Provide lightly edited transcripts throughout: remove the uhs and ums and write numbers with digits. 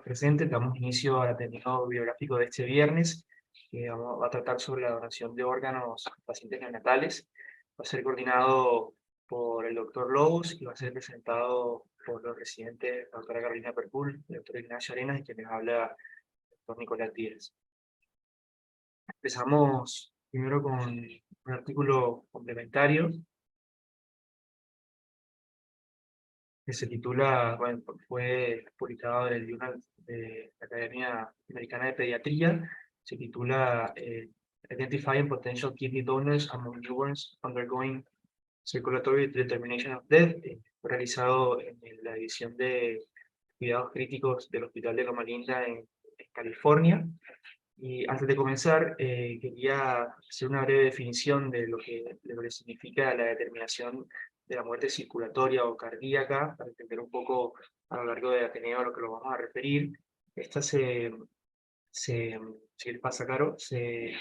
presentes. Damos inicio al atendido biográfico de este viernes, que va a tratar sobre la donación de órganos a pacientes neonatales. Va a ser coordinado por el doctor Lobos y va a ser presentado por los residentes, la doctora Carolina Perpul, el doctor Ignacio Arenas y quien les habla, el doctor Nicolás Díaz. Empezamos primero con un artículo complementario que se titula, bueno, fue publicado en el Journal de la Academia Americana de Pediatría, se titula Identifying Potential Kidney Donors Among Newborns Undergoing Circulatory Determination of Death, fue realizado en la división de cuidados críticos del Hospital de Loma Linda en California. Y antes de comenzar, quería hacer una breve definición de lo que significa la determinación de la muerte circulatoria o cardíaca, para entender un poco a lo largo de Ateneo a lo que lo vamos a referir. Esta si les pasa, Caro, se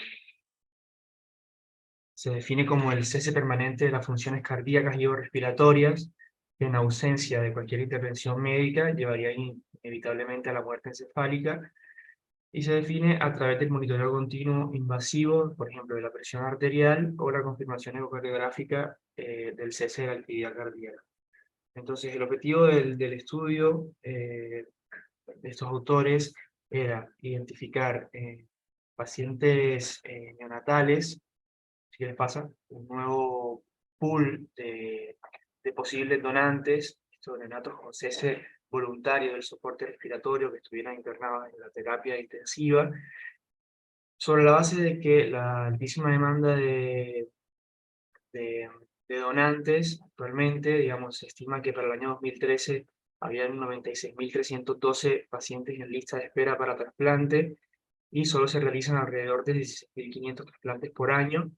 define como el cese permanente de las funciones cardíacas y o respiratorias, que en ausencia de cualquier intervención médica llevaría inevitablemente a la muerte encefálica, y se define a través del monitoreo continuo invasivo, por ejemplo, de la presión arterial o la confirmación ecocardiográfica del cese de la actividad cardíaca. Entonces, el objetivo del estudio de estos autores era identificar pacientes neonatales, si les pasa, un nuevo pool de posibles donantes, estos neonatos con cese voluntario del soporte respiratorio que estuvieran internados en la terapia intensiva, sobre la base de que la altísima demanda de, de donantes actualmente, digamos, se estima que para el año 2013 había 96.312 pacientes en lista de espera para trasplante y solo se realizan alrededor de 16.500 trasplantes por año.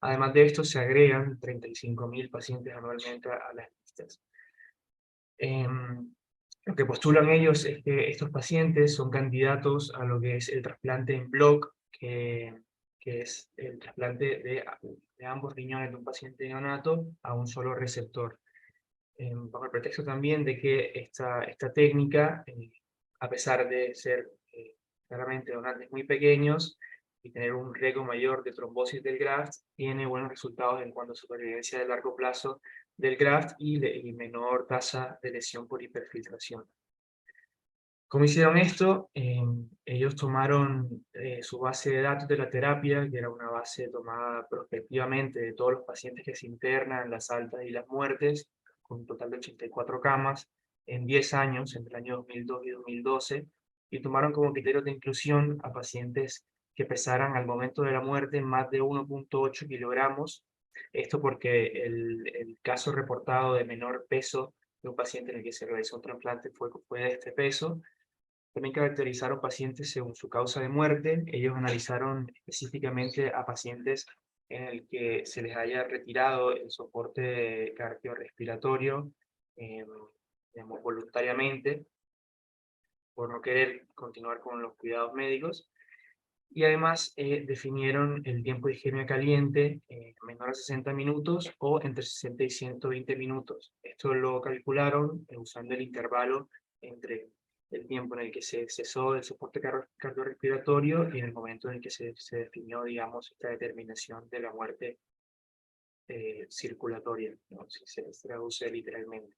Además de esto, se agregan 35.000 pacientes anualmente a las listas. Lo que postulan ellos es que estos pacientes son candidatos a lo que es el trasplante en bloc, que es el trasplante de ambos riñones de un paciente neonato a un solo receptor. Bajo el pretexto también de que esta técnica, a pesar de ser claramente donantes muy pequeños y tener un riesgo mayor de trombosis del graft, tiene buenos resultados en cuanto a supervivencia de largo plazo del graft y menor tasa de lesión por hiperfiltración. ¿Cómo hicieron esto? Ellos tomaron su base de datos de la terapia, que era una base tomada prospectivamente de todos los pacientes que se internan, las altas y las muertes, con un total de 84 camas, en 10 años, entre el año 2002 y 2012, y tomaron como criterio de inclusión a pacientes que pesaran al momento de la muerte más de 1,8 kilogramos, esto porque el caso reportado de menor peso de un paciente en el que se realizó un trasplante fue de este peso. También caracterizaron pacientes según su causa de muerte. Ellos analizaron específicamente a pacientes en el que se les haya retirado el soporte cardiorrespiratorio, digamos, voluntariamente, por no querer continuar con los cuidados médicos. Y además definieron el tiempo de isquemia caliente menor a 60 minutos o entre 60 y 120 minutos. Esto lo calcularon usando el intervalo entre el tiempo en el que se cesó el soporte cardiorrespiratorio y en el momento en el que se definió, digamos, esta determinación de la muerte circulatoria, ¿no? Si se traduce literalmente.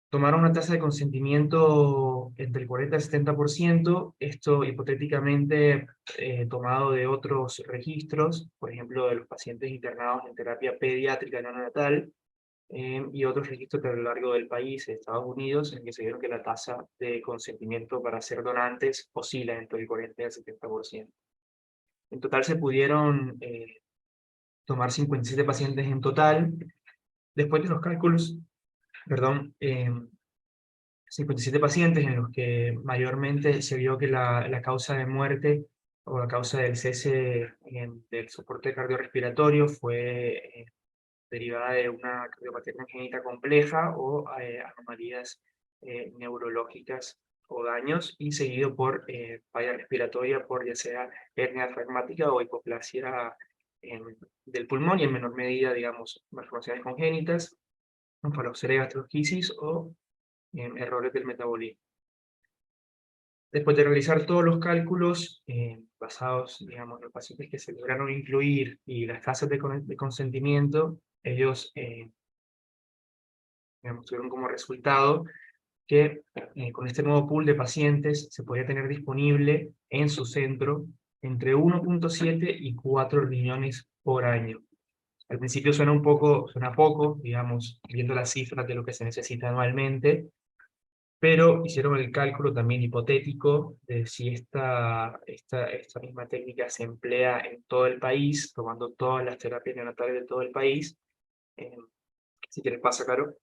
Tomaron una tasa de consentimiento entre el 40 y el 70%, esto hipotéticamente tomado de otros registros, por ejemplo, de los pacientes internados en terapia pediátrica neonatal, y otros registros que a lo largo del país, de Estados Unidos, en que se vieron que la tasa de consentimiento para ser donantes oscila entre el 40 y el 70%. En total se pudieron tomar 57 pacientes en total. Después de los cálculos, perdón, 57 pacientes en los que mayormente se vio que la causa de muerte o la causa del cese del soporte cardiorrespiratorio fue derivada de una cardiopatía congénita compleja o anomalías neurológicas o daños, y seguido por falla respiratoria por ya sea hernia diafragmática o hipoplasia del pulmón, y en menor medida, digamos, malformaciones congénitas, onfaloxeria gastroschisis o errores del metabolismo. Después de realizar todos los cálculos basados, digamos, en los pacientes que se lograron incluir y las tasas de consentimiento, ellos digamos, tuvieron como resultado que con este nuevo pool de pacientes se podía tener disponible en su centro entre 1,7 y 4 riñones por año. Al principio suena poco, digamos, viendo las cifras de lo que se necesita anualmente, pero hicieron el cálculo también hipotético de si esta misma técnica se emplea en todo el país, tomando todas las terapias neonatales de todo el país. Si quieres pasa, Caro.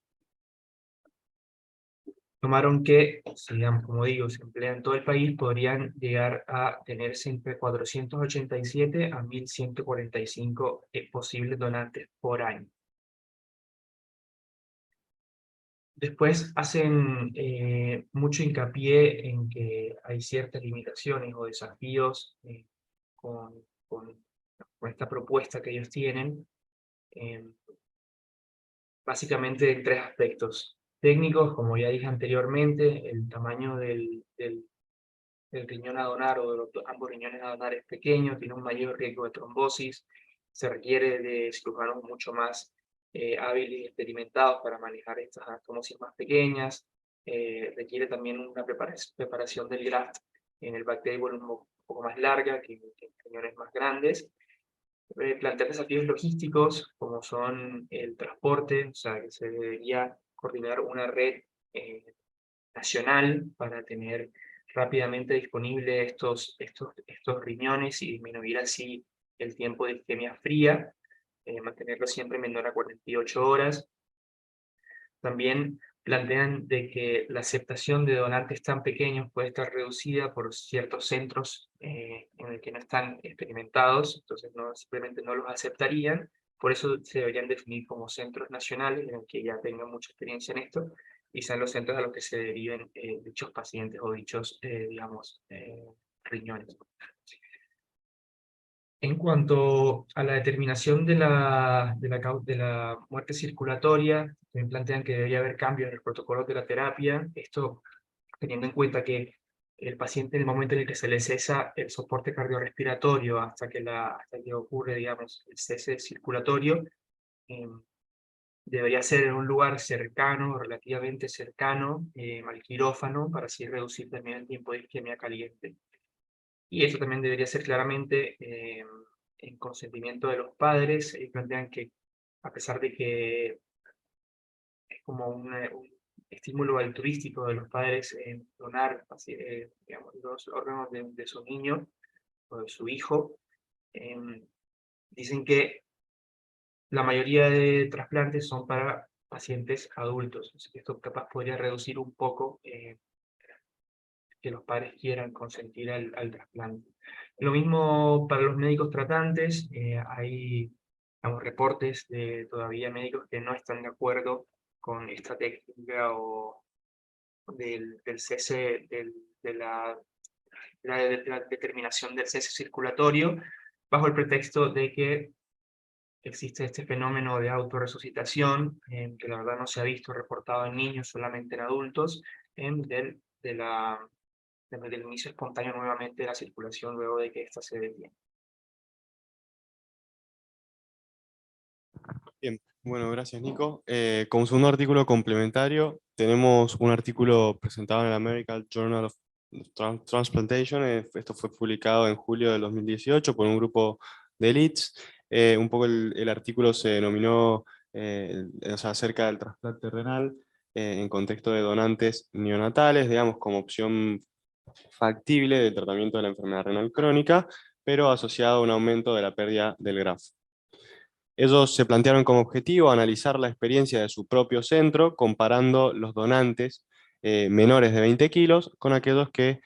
Tomaron que, si digamos, como digo, se emplea en todo el país, podrían llegar a tenerse entre 487 a 1.145 posibles donantes por año. Después hacen mucho hincapié en que hay ciertas limitaciones o desafíos con, con, con esta propuesta que ellos tienen, eh, básicamente en tres aspectos. Técnicos, como ya dije anteriormente, el tamaño del riñón a donar o de ambos riñones a donar es pequeño, tiene un mayor riesgo de trombosis, se requiere de cirujanos mucho más hábiles y experimentados para manejar estas anastomosis más pequeñas, requiere también una preparación del graft en el back table un poco más larga que en riñones más grandes. Plantear desafíos logísticos como son el transporte, o sea que se debería coordinar una red nacional para tener rápidamente disponible estos riñones y disminuir así el tiempo de isquemia fría, mantenerlo siempre menor a 48 horas. También plantean de que la aceptación de donantes tan pequeños puede estar reducida por ciertos centros en el que no están experimentados, entonces simplemente no los aceptarían, por eso se deberían definir como centros nacionales en el que ya tengan mucha experiencia en esto, y sean los centros a los que se deriven dichos pacientes o dichos, digamos, riñones. En cuanto a la determinación de la muerte circulatoria, también plantean que debería haber cambios en el protocolo de la terapia, esto teniendo en cuenta que el paciente en el momento en el que se le cesa el soporte cardiorrespiratorio hasta que ocurre, digamos, el cese circulatorio, eh, debería ser en un lugar cercano, relativamente cercano, al quirófano, para así reducir también el tiempo de isquemia caliente. Y eso también debería ser claramente en consentimiento de los padres. Ellos plantean que, a pesar de que es como un estímulo altruístico de los padres en donar digamos, los órganos de su niño o de su hijo, dicen que la mayoría de trasplantes son para pacientes adultos. Así que esto capaz podría reducir un poco que los padres quieran consentir al trasplante. Lo mismo para los médicos tratantes, hay reportes de todavía médicos que no están de acuerdo con esta técnica o del cese, de la determinación del cese circulatorio, bajo el pretexto de que existe este fenómeno de autorresucitación, que la verdad no se ha visto reportado en niños, solamente en adultos, del inicio espontáneo nuevamente de la circulación luego de que ésta se detiene. Bien, bueno, gracias Nico. Como segundo artículo complementario, tenemos un artículo presentado en el American Journal of Transplantation. Esto fue publicado en julio del 2018 por un grupo de Leeds. Un poco el artículo se denominó o sea, acerca del trasplante renal en contexto de donantes neonatales, digamos, como opción factible de tratamiento de la enfermedad renal crónica, pero asociado a un aumento de la pérdida del graft. Ellos se plantearon como objetivo analizar la experiencia de su propio centro, comparando los donantes menores de 20 kilos con aquellos que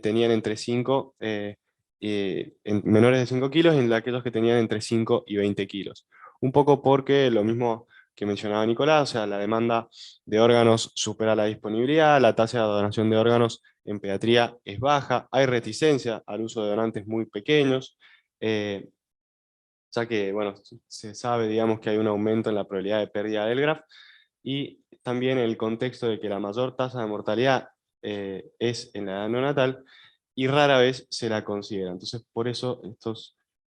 tenían entre 5, menores de 5 kilos y aquellos que tenían entre 5 y 20 kilos. Un poco porque lo mismo que mencionaba Nicolás, o sea, la demanda de órganos supera la disponibilidad, la tasa de donación de órganos en pediatría es baja, hay reticencia al uso de donantes muy pequeños, ya que, bueno, se sabe, digamos, que hay un aumento en la probabilidad de pérdida del graft, y también el contexto de que la mayor tasa de mortalidad es en la edad neonatal y rara vez se la considera. Entonces, por eso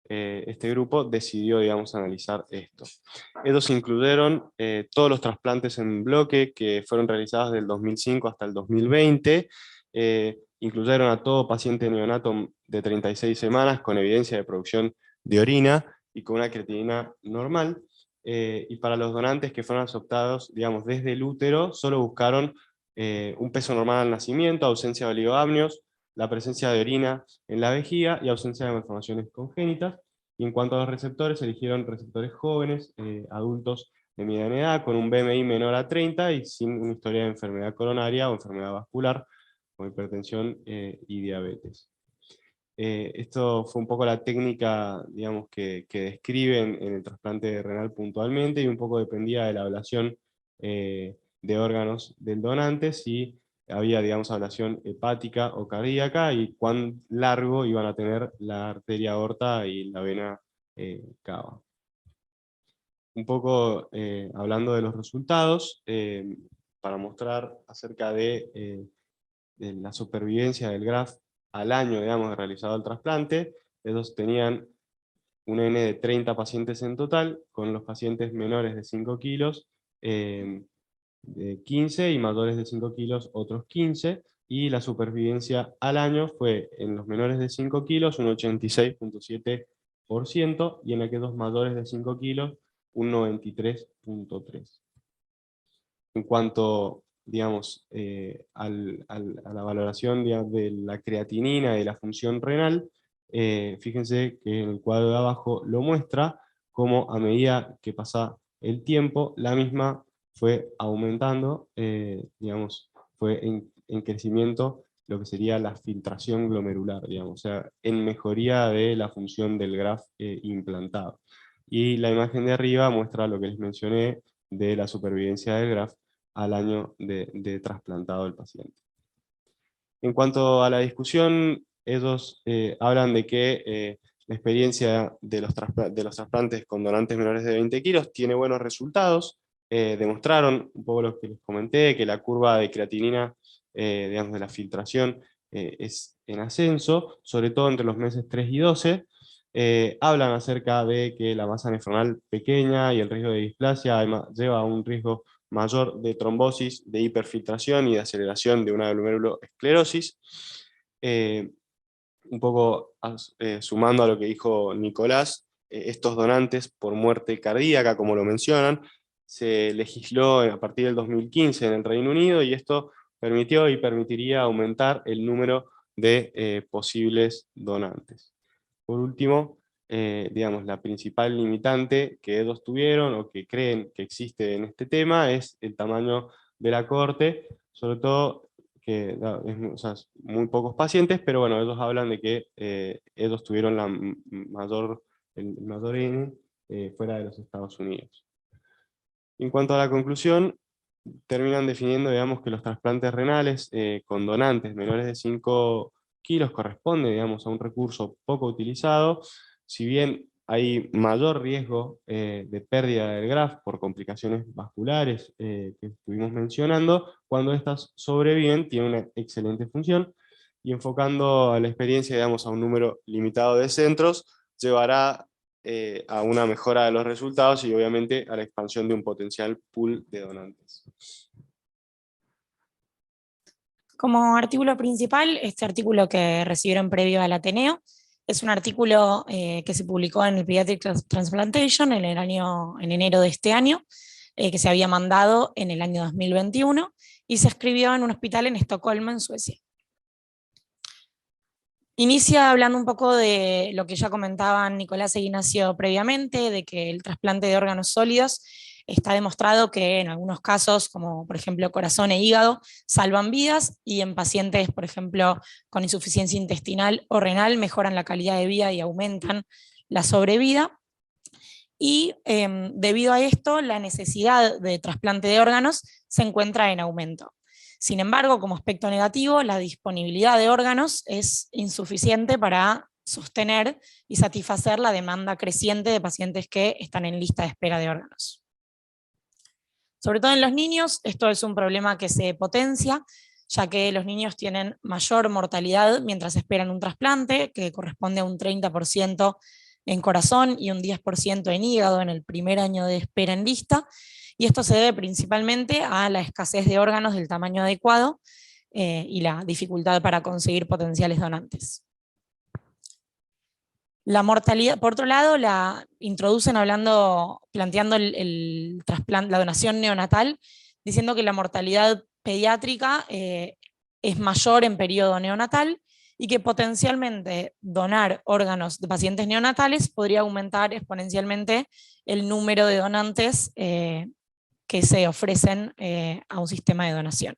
este grupo decidió, digamos, analizar esto. Ellos incluyeron todos los trasplantes en bloque que fueron realizados del 2005 hasta el 2020, incluyeron a todo paciente neonato de 36 semanas con evidencia de producción de orina y con una creatinina normal, y para los donantes que fueron adoptados, digamos, desde el útero, solo buscaron un peso normal al nacimiento, ausencia de oligoamnios, la presencia de orina en la vejiga y ausencia de malformaciones congénitas. Y en cuanto a los receptores, eligieron receptores jóvenes, adultos de mediana edad, con un BMI menor a 30 y sin una historia de enfermedad coronaria o enfermedad vascular, como hipertensión y diabetes. Esto fue un poco la técnica, digamos, que describen en el trasplante renal puntualmente, y un poco dependía de la ablación de órganos del donante, si había, digamos, ablación hepática o cardíaca, y cuán largo iban a tener la arteria aorta y la vena cava. Un poco hablando de los resultados, para mostrar acerca de la supervivencia del GRAF al año, digamos, de realizado el trasplante. Ellos tenían un N de 30 pacientes en total, con los pacientes menores de 5 kilos, de 15, y mayores de 5 kilos otros 15, y la supervivencia al año fue en los menores de 5 kilos un 86,7%, y en aquellos mayores de 5 kilos un 93,3%. En cuanto, digamos, a la valoración, digamos, de la creatinina y de la función renal, fíjense que en el cuadro de abajo lo muestra, como a medida que pasa el tiempo, la misma fue aumentando, digamos, fue en crecimiento lo que sería la filtración glomerular, digamos, o sea, en mejoría de la función del GRAF implantado. Y la imagen de arriba muestra lo que les mencioné de la supervivencia del GRAF al año de trasplantado del paciente. En cuanto a la discusión, ellos hablan de que la experiencia de los trasplantes con donantes menores de 20 kilos tiene buenos resultados. Demostraron, un poco lo que les comenté, que la curva de creatinina, digamos, de la filtración, es en ascenso, sobre todo entre los meses 3 y 12. Hablan acerca de que la masa nefronal pequeña y el riesgo de displasia lleva a un riesgo mayor de trombosis, de hiperfiltración y de aceleración de una glomerulosclerosis. Un poco sumando a lo que dijo Nicolás, estos donantes por muerte cardíaca, como lo mencionan, se legisló a partir del 2015 en el Reino Unido, y esto permitió y permitiría aumentar el número de posibles donantes. Por último, digamos, la principal limitante que ellos tuvieron, o que creen que existe en este tema, es el tamaño de la cohorte, sobre todo que o sea, muy pocos pacientes, pero bueno, ellos hablan de que ellos tuvieron el mayor N fuera de los Estados Unidos. En cuanto a la conclusión, terminan definiendo, digamos, que los trasplantes renales con donantes menores de 5 kilos corresponde, digamos, a un recurso poco utilizado, si bien hay mayor riesgo de pérdida del GRAF por complicaciones vasculares que estuvimos mencionando. Cuando estas sobreviven, tiene una excelente función, y enfocando a la experiencia, digamos, a un número limitado de centros, llevará a una mejora de los resultados y obviamente a la expansión de un potencial pool de donantes. Como artículo principal, este artículo que recibieron previo al Ateneo, es un artículo que se publicó en el Pediatric Transplantation en enero de este año, que se había mandado en el año 2021, y se escribió en un hospital en Estocolmo, en Suecia. Inicia hablando un poco de lo que ya comentaban Nicolás e Ignacio previamente, de que el trasplante de órganos sólidos está demostrado que en algunos casos, como por ejemplo corazón e hígado, salvan vidas, y en pacientes, por ejemplo, con insuficiencia intestinal o renal, mejoran la calidad de vida y aumentan la sobrevida. Y debido a esto, la necesidad de trasplante de órganos se encuentra en aumento. Sin embargo, como aspecto negativo, la disponibilidad de órganos es insuficiente para sostener y satisfacer la demanda creciente de pacientes que están en lista de espera de órganos. Sobre todo en los niños, esto es un problema que se potencia, ya que los niños tienen mayor mortalidad mientras esperan un trasplante, que corresponde a un 30% en corazón y un 10% en hígado en el primer año de espera en lista, y esto se debe principalmente a la escasez de órganos del tamaño adecuado y la dificultad para conseguir potenciales donantes. La mortalidad, por otro lado, la introducen planteando la donación neonatal, diciendo que la mortalidad pediátrica es mayor en periodo neonatal y que potencialmente donar órganos de pacientes neonatales podría aumentar exponencialmente el número de donantes que se ofrecen a un sistema de donación.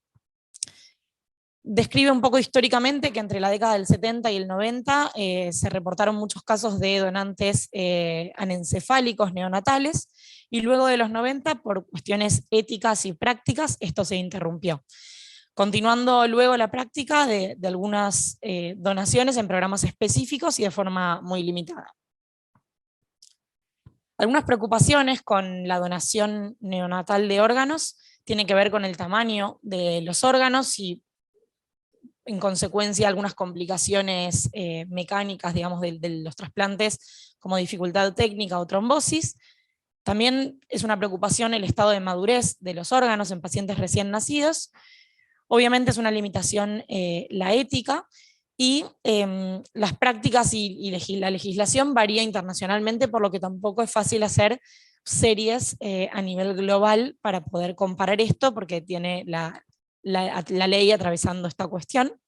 Describe un poco históricamente que entre la década del 70 y el 90 se reportaron muchos casos de donantes anencefálicos neonatales, y luego de los 90, por cuestiones éticas y prácticas, esto se interrumpió. Continuando luego la práctica de algunas donaciones en programas específicos y de forma muy limitada. Algunas preocupaciones con la donación neonatal de órganos tienen que ver con el tamaño de los órganos y, en consecuencia, algunas complicaciones mecánicas, digamos, de los trasplantes, como dificultad técnica o trombosis. También es una preocupación el estado de madurez de los órganos en pacientes recién nacidos. Obviamente es una limitación la ética, y las prácticas y la legislación varía internacionalmente, por lo que tampoco es fácil hacer series a nivel global para poder comparar esto, porque tiene la ley atravesando esta cuestión.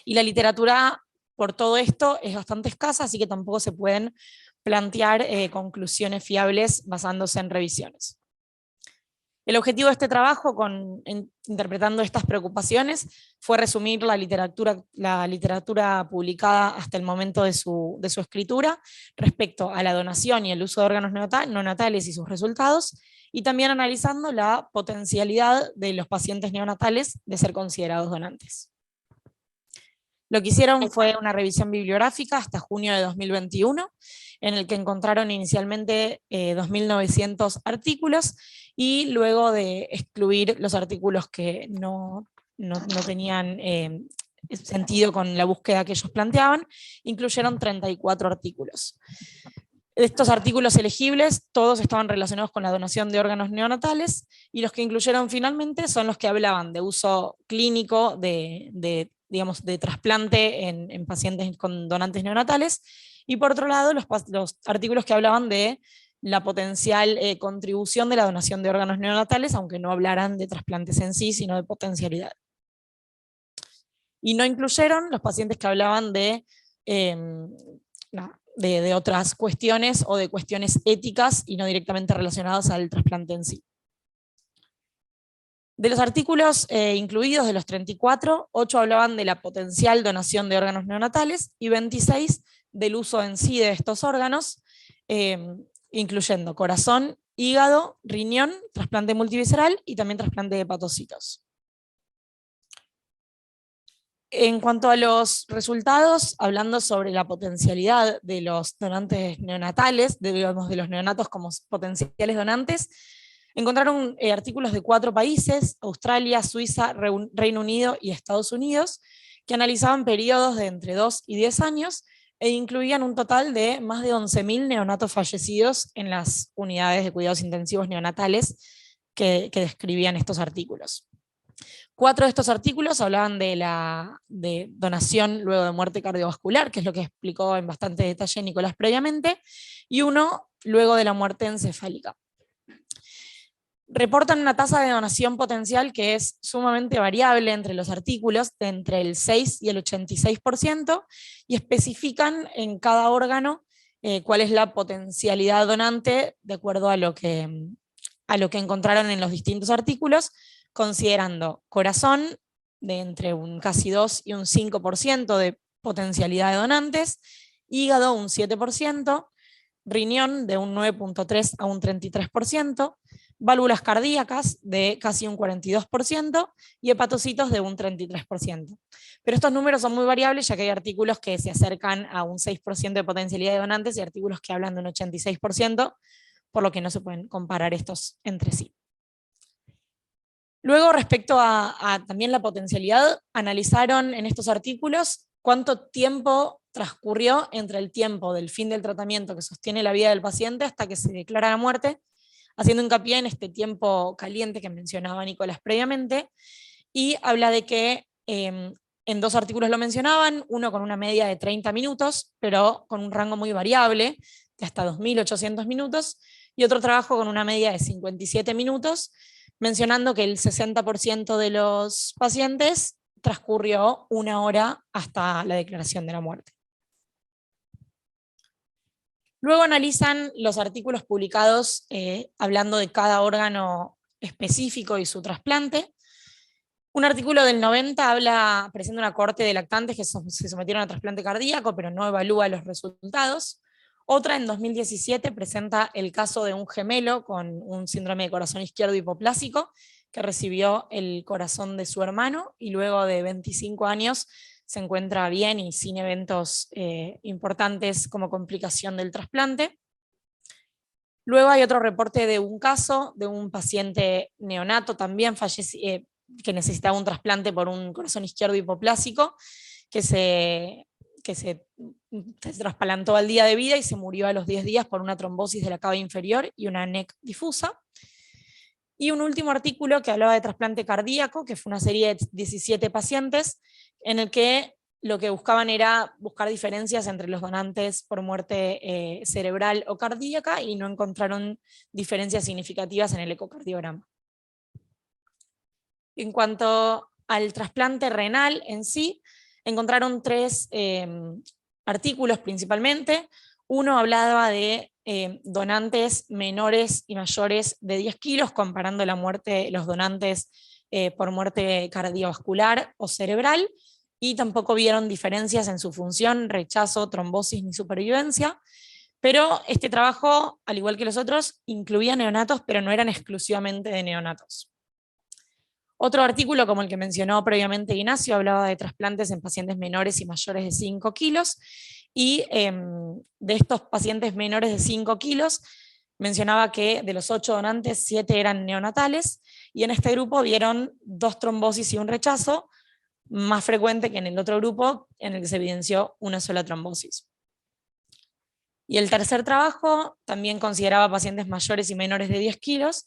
Y la literatura por todo esto es bastante escasa, así que tampoco se pueden plantear conclusiones fiables basándose en revisiones. El objetivo de este trabajo, interpretando estas preocupaciones, fue resumir la literatura publicada hasta el momento de su escritura respecto a la donación y el uso de órganos neonatales y sus resultados, y también analizando la potencialidad de los pacientes neonatales de ser considerados donantes. Lo que hicieron fue una revisión bibliográfica hasta junio de 2021, en el que encontraron inicialmente 2.900 artículos, y luego de excluir los artículos que no tenían sentido con la búsqueda que ellos planteaban, incluyeron 34 artículos. Estos artículos elegibles, todos estaban relacionados con la donación de órganos neonatales, y los que incluyeron finalmente son los que hablaban de uso clínico de trasplante en pacientes con donantes neonatales, y por otro lado los artículos que hablaban de la potencial contribución de la donación de órganos neonatales, aunque no hablaran de trasplantes en sí, sino de potencialidad. Y no incluyeron los pacientes que hablaban de otras cuestiones o de cuestiones éticas y no directamente relacionadas al trasplante en sí. De los artículos incluidos, de los 34, 8 hablaban de la potencial donación de órganos neonatales y 26 del uso en sí de estos órganos, incluyendo corazón, hígado, riñón, trasplante multivisceral y también trasplante de hepatocitos. En cuanto a los resultados, hablando sobre la potencialidad de los donantes neonatales, de los neonatos como potenciales donantes, encontraron artículos de 4 países, Australia, Suiza, Reino Unido y Estados Unidos, que analizaban periodos de entre 2 y 10 años e incluían un total de más de 11.000 neonatos fallecidos en las unidades de cuidados intensivos neonatales que describían estos artículos. 4 de estos artículos hablaban de donación luego de muerte cardiovascular, que es lo que explicó en bastante detalle Nicolás previamente, y 1 luego de la muerte encefálica. Reportan una tasa de donación potencial que es sumamente variable entre los artículos, de entre el 6 y el 86%, y especifican en cada órgano cuál es la potencialidad donante de acuerdo a lo que encontraron en los distintos artículos, considerando corazón de entre un casi 2 y un 5% de potencialidad de donantes, hígado un 7%, riñón de un 9.3 a un 33%, válvulas cardíacas de casi un 42% y hepatocitos de un 33%. Pero estos números son muy variables, ya que hay artículos que se acercan a un 6% de potencialidad de donantes y artículos que hablan de un 86%, por lo que no se pueden comparar estos entre sí. Luego, respecto a también la potencialidad, analizaron en estos artículos cuánto tiempo transcurrió entre el tiempo del fin del tratamiento que sostiene la vida del paciente hasta que se declara la muerte, haciendo hincapié en este tiempo caliente que mencionaba Nicolás previamente, y habla de que en 2 artículos lo mencionaban, uno con una media de 30 minutos, pero con un rango muy variable, de hasta 2.800 minutos, y otro trabajo con una media de 57 minutos, mencionando que el 60% de los pacientes transcurrió 1 hora hasta la declaración de la muerte. Luego analizan los artículos publicados hablando de cada órgano específico y su trasplante. Un artículo del 90 presenta una cohorte de lactantes que se sometieron a trasplante cardíaco, pero no evalúa los resultados. Otra, en 2017, presenta el caso de un gemelo con un síndrome de corazón izquierdo hipoplásico que recibió el corazón de su hermano y luego de 25 años se encuentra bien y sin eventos importantes como complicación del trasplante. Luego hay otro reporte de un caso de un paciente neonato también que necesitaba un trasplante por un corazón izquierdo hipoplásico, que se trasplantó al día de vida y se murió a los 10 días por una trombosis de la cava inferior y una NEC difusa. Y un último artículo que hablaba de trasplante cardíaco, que fue una serie de 17 pacientes, en el que lo que buscaban era buscar diferencias entre los donantes por muerte cerebral o cardíaca, y no encontraron diferencias significativas en el ecocardiograma. En cuanto al trasplante renal en sí, encontraron 3 artículos principalmente. Uno hablaba de donantes menores y mayores de 10 kilos, comparando los donantes por muerte cardiovascular o cerebral, y tampoco vieron diferencias en su función, rechazo, trombosis ni supervivencia. Pero este trabajo, al igual que los otros, incluía neonatos, pero no eran exclusivamente de neonatos. Otro artículo, como el que mencionó previamente Ignacio, hablaba de trasplantes en pacientes menores y mayores de 5 kilos, y de estos pacientes menores de 5 kilos, mencionaba que de los 8 donantes, 7 eran neonatales, y en este grupo vieron 2 trombosis y un rechazo, más frecuente que en el otro grupo, en el que se evidenció una sola trombosis. Y el tercer trabajo también consideraba pacientes mayores y menores de 10 kilos,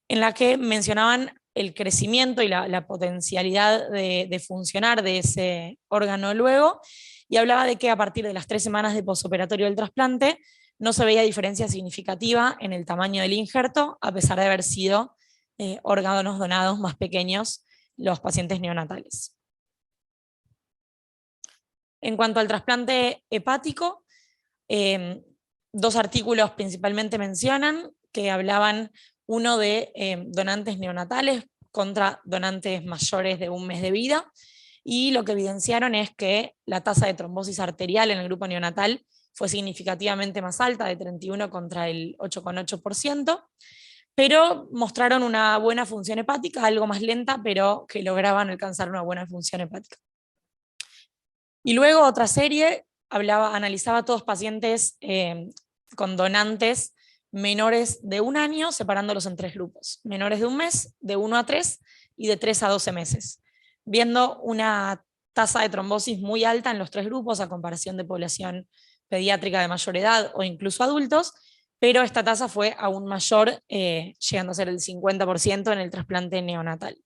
en la que mencionaban el crecimiento y la potencialidad de funcionar de ese órgano luego, y hablaba de que a partir de las 3 semanas de posoperatorio del trasplante no se veía diferencia significativa en el tamaño del injerto, a pesar de haber sido órganos donados más pequeños los pacientes neonatales. En cuanto al trasplante hepático, 2 artículos principalmente mencionan que hablaban, uno de donantes neonatales contra donantes mayores de 1 mes de vida, y lo que evidenciaron es que la tasa de trombosis arterial en el grupo neonatal fue significativamente más alta, de 31 contra el 8,8%, pero mostraron una buena función hepática, algo más lenta, pero que lograban alcanzar una buena función hepática. Y luego otra serie analizaba a todos pacientes con donantes menores de 1 año, separándolos en 3 grupos: menores de 1 mes, de 1 a 3 y de 3 a 12 meses, viendo una tasa de trombosis muy alta en los 3 grupos a comparación de población pediátrica de mayor edad o incluso adultos, pero esta tasa fue aún mayor, llegando a ser el 50% en el trasplante neonatal.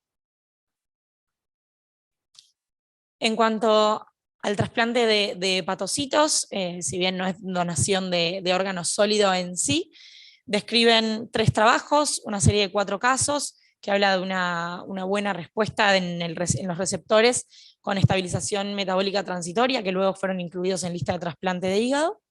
En cuanto al trasplante de hepatocitos, si bien no es donación de órganos sólidos en sí, describen 3 trabajos, una serie de 4 casos, que habla de una buena respuesta en los receptores con estabilización metabólica transitoria, que luego fueron incluidos en lista de trasplante de hígado.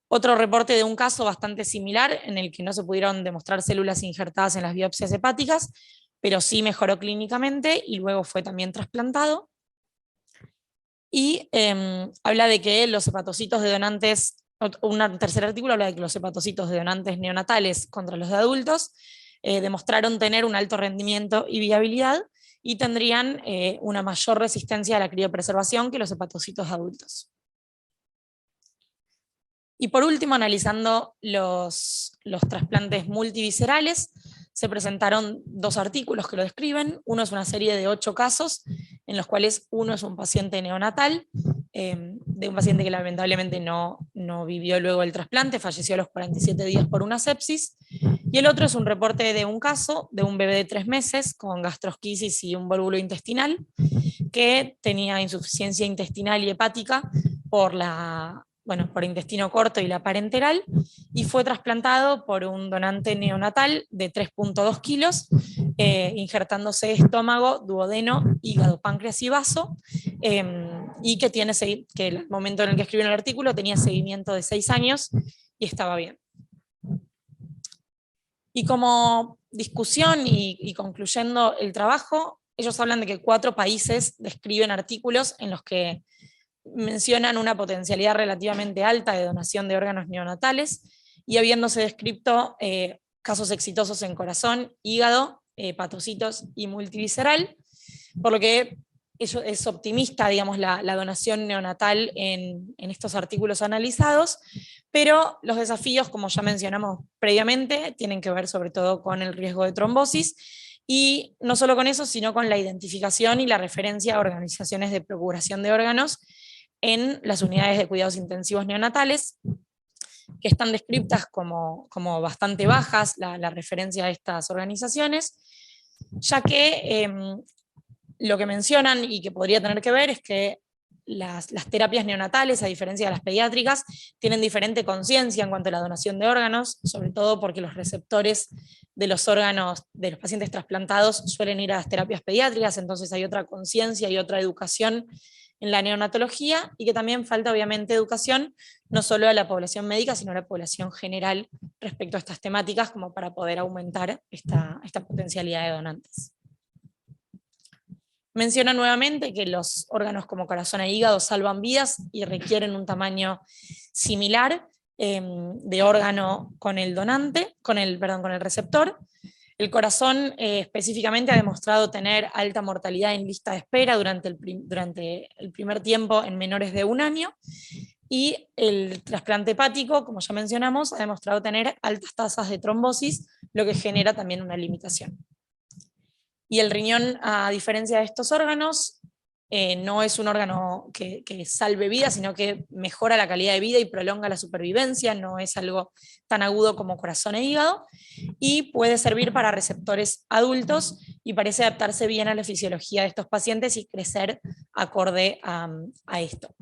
Otro reporte de un caso bastante similar, en el que no se pudieron demostrar células injertadas en las biopsias hepáticas, pero sí mejoró clínicamente y luego fue también trasplantado. Y habla de que los hepatocitos de donantes, un tercer artículo habla de que los hepatocitos de donantes neonatales contra los de adultos demostraron tener un alto rendimiento y viabilidad, y tendrían una mayor resistencia a la criopreservación que los hepatocitos de adultos. Y por último, analizando los trasplantes multiviscerales, se presentaron 2 artículos que lo describen. Uno es una serie de 8 casos, en los cuales uno es un paciente neonatal, de un paciente que lamentablemente no vivió luego el trasplante, falleció a los 47 días por una sepsis, y el otro es un reporte de un caso de un bebé de 3 meses con gastrosquisis y un volúlo intestinal, que tenía insuficiencia intestinal y hepática por intestino corto y la parenteral, y fue trasplantado por un donante neonatal de 3.2 kilos, injertándose estómago, duodeno, hígado, páncreas y vaso, y que al momento en el que escribió el artículo tenía seguimiento de 6 años y estaba bien. Y como discusión y concluyendo el trabajo, ellos hablan de que 4 países describen artículos en los que mencionan una potencialidad relativamente alta de donación de órganos neonatales, y habiéndose descrito casos exitosos en corazón, hígado, hepatocitos y multivisceral, por lo que es optimista, digamos, la donación neonatal en estos artículos analizados, pero los desafíos, como ya mencionamos previamente, tienen que ver sobre todo con el riesgo de trombosis, y no solo con eso, sino con la identificación y la referencia a organizaciones de procuración de órganos en las unidades de cuidados intensivos neonatales, que están descritas como bastante bajas la referencia a estas organizaciones, ya que lo que mencionan y que podría tener que ver es que las terapias neonatales, a diferencia de las pediátricas, tienen diferente conciencia en cuanto a la donación de órganos, sobre todo porque los receptores de los órganos de los pacientes trasplantados suelen ir a las terapias pediátricas, entonces hay otra conciencia y otra educación en la neonatología, y que también falta obviamente educación, no solo a la población médica, sino a la población general respecto a estas temáticas, como para poder aumentar esta potencialidad de donantes. Menciona nuevamente que los órganos como corazón e hígado salvan vidas y requieren un tamaño similar de órgano con el donante, con el receptor. El corazón específicamente ha demostrado tener alta mortalidad en lista de espera durante el primer tiempo en menores de 1 año, y el trasplante hepático, como ya mencionamos, ha demostrado tener altas tasas de trombosis, lo que genera también una limitación. Y el riñón, a diferencia de estos órganos, no es un órgano que salve vida, sino que mejora la calidad de vida y prolonga la supervivencia, no es algo tan agudo como corazón e hígado, y puede servir para receptores adultos, y parece adaptarse bien a la fisiología de estos pacientes y crecer acorde a esto.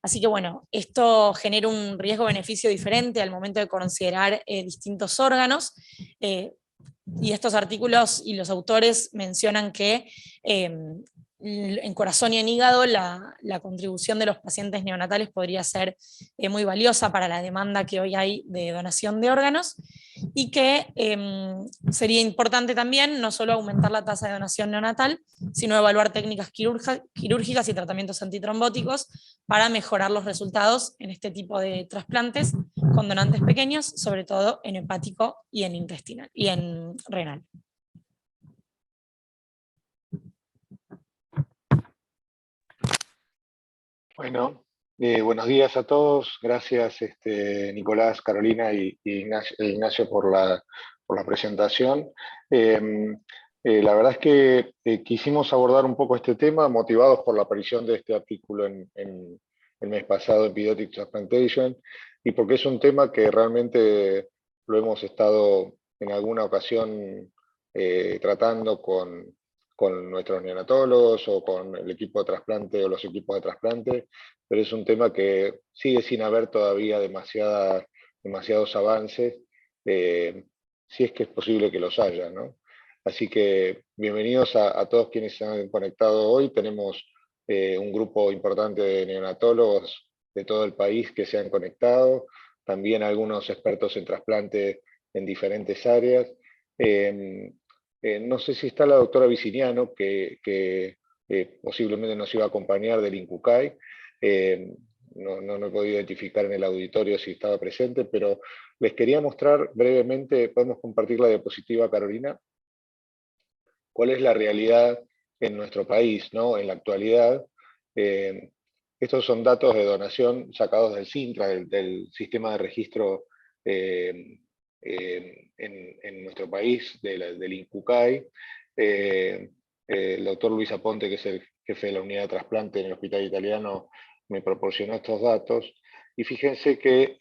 Así que bueno, esto genera un riesgo-beneficio diferente al momento de considerar distintos órganos, y estos artículos y los autores mencionan que en corazón y en hígado la contribución de los pacientes neonatales podría ser muy valiosa para la demanda que hoy hay de donación de órganos, y que sería importante también no solo aumentar la tasa de donación neonatal, sino evaluar técnicas quirúrgicas y tratamientos antitrombóticos para mejorar los resultados en este tipo de trasplantes con donantes pequeños, sobre todo en hepático y en intestinal y en renal. Bueno, buenos días a todos. Gracias Nicolás, Carolina y Ignacio por la presentación. La verdad es que quisimos abordar un poco este tema motivados por la aparición de este artículo en el mes pasado en Pediatric Transplantation, y porque es un tema que realmente lo hemos estado en alguna ocasión tratando con nuestros neonatólogos o con el equipo de trasplante o los equipos de trasplante, pero es un tema que sigue sin haber todavía demasiados avances, si es que es posible que los haya, ¿no? Así que bienvenidos a todos quienes se han conectado hoy. Tenemos un grupo importante de neonatólogos de todo el país que se han conectado, también algunos expertos en trasplante en diferentes áreas. No sé si está la doctora Viciniano, que posiblemente nos iba a acompañar del INCUCAI. No he podido identificar en el auditorio si estaba presente, pero les quería mostrar brevemente, podemos compartir la diapositiva, Carolina, cuál es la realidad en nuestro país, ¿no? En la actualidad. Estos son datos de donación sacados del SINTRA, del Sistema de Registro en nuestro país, del INCUCAI. El doctor Luis Aponte, que es el jefe de la unidad de trasplante en el Hospital Italiano, me proporcionó estos datos. Y fíjense que,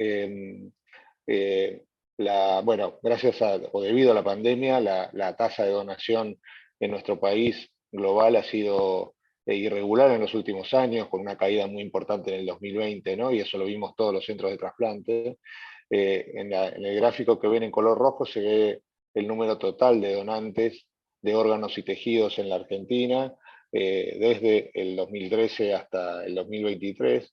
bueno, gracias o debido a la pandemia, la tasa de donación en nuestro país global ha sido irregular en los últimos años, con una caída muy importante en el 2020, ¿no? Y eso lo vimos todos los centros de trasplante. En el gráfico que ven en color rojo se ve el número total de donantes de órganos y tejidos en la Argentina, desde el 2013 hasta el 2023.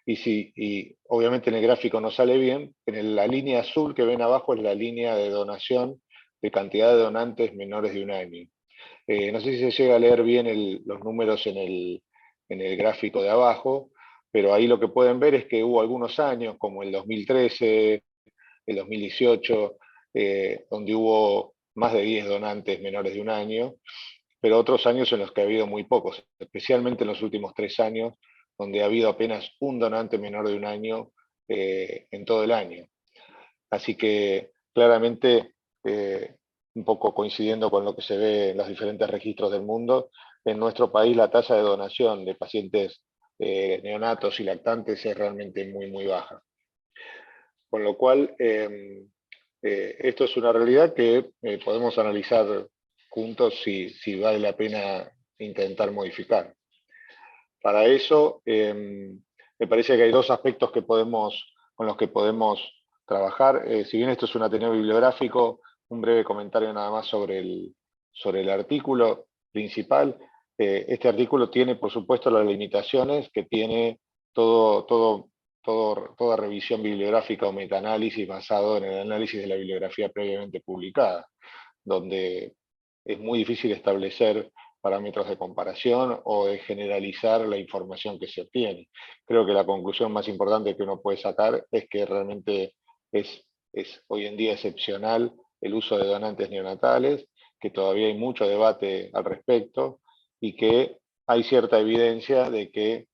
Y obviamente en el gráfico no sale bien, la línea azul que ven abajo es la línea de donación de cantidad de donantes menores de un año. No sé si se llega a leer bien los números en el gráfico de abajo, pero ahí lo que pueden ver es que hubo algunos años, como el 2013, el 2018, donde hubo más de 10 donantes menores de un año, pero otros años en los que ha habido muy pocos, especialmente en los últimos 3 años, donde ha habido apenas un donante menor de un año en todo el año. Así que claramente, un poco coincidiendo con lo que se ve en los diferentes registros del mundo, en nuestro país la tasa de donación de pacientes neonatos y lactantes es realmente muy, muy baja. Con lo cual, esto es una realidad que podemos analizar juntos si vale la pena intentar modificar. Para eso, me parece que hay 2 aspectos con los que podemos trabajar. Si bien esto es un ateneo bibliográfico, un breve comentario nada más sobre el artículo principal. Este artículo tiene, por supuesto, las limitaciones que tiene toda revisión bibliográfica o metaanálisis basado en el análisis de la bibliografía previamente publicada, donde es muy difícil establecer parámetros de comparación o de generalizar la información que se obtiene. Creo que la conclusión más importante que uno puede sacar es que realmente es hoy en día excepcional el uso de donantes neonatales, que todavía hay mucho debate al respecto y que hay cierta evidencia de que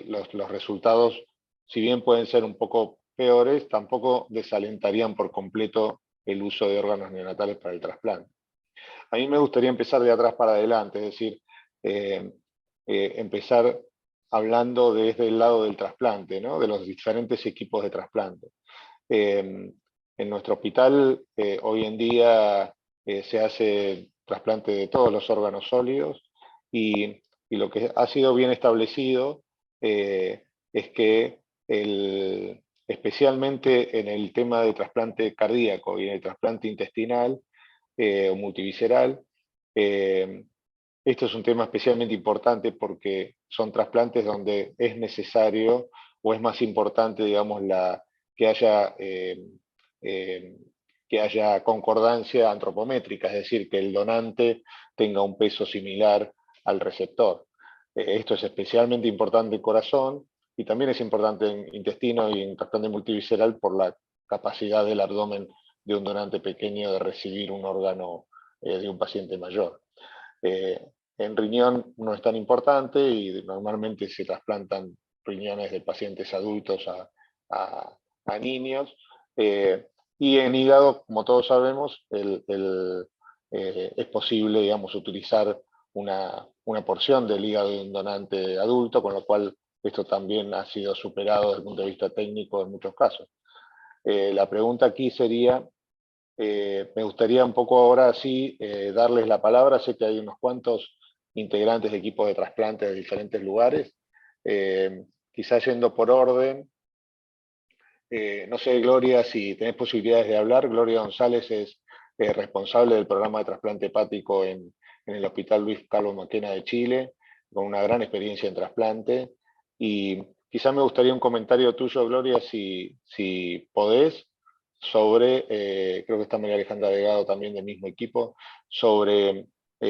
los resultados, si bien pueden ser un poco peores, tampoco desalentarían por completo el uso de órganos neonatales para el trasplante. A mí me gustaría empezar de atrás para adelante, es decir, empezar hablando desde el lado del trasplante, ¿no? De los diferentes equipos de trasplante. En nuestro hospital hoy en día se hace trasplante de todos los órganos sólidos y lo que ha sido bien establecido es que especialmente en el tema de trasplante cardíaco y en el trasplante intestinal o multivisceral, esto es un tema especialmente importante porque son trasplantes donde es necesario o es más importante, digamos, que haya concordancia antropométrica, es decir, que el donante tenga un peso similar al receptor. Esto es especialmente importante en corazón y también es importante en intestino y en trasplante multivisceral por la capacidad del abdomen de un donante pequeño de recibir un órgano de un paciente mayor. En riñón no es tan importante y normalmente se trasplantan riñones de pacientes adultos a niños. Y en hígado, como todos sabemos, es posible, digamos, utilizar una porción del hígado de un donante adulto, con lo cual esto también ha sido superado desde el punto de vista técnico en muchos casos. La pregunta aquí sería, me gustaría un poco ahora sí darles la palabra. Sé que hay unos cuantos integrantes de equipos de trasplante de diferentes lugares. Quizás yendo por orden, no sé, Gloria, si tenés posibilidades de hablar. Gloria González es responsable del programa de trasplante hepático en el Hospital Luis Carlos Maquena de Chile, con una gran experiencia en trasplante. Y quizás me gustaría un comentario tuyo, Gloria, si podés, sobre, creo que está María Alejandra Delgado también del mismo equipo, sobre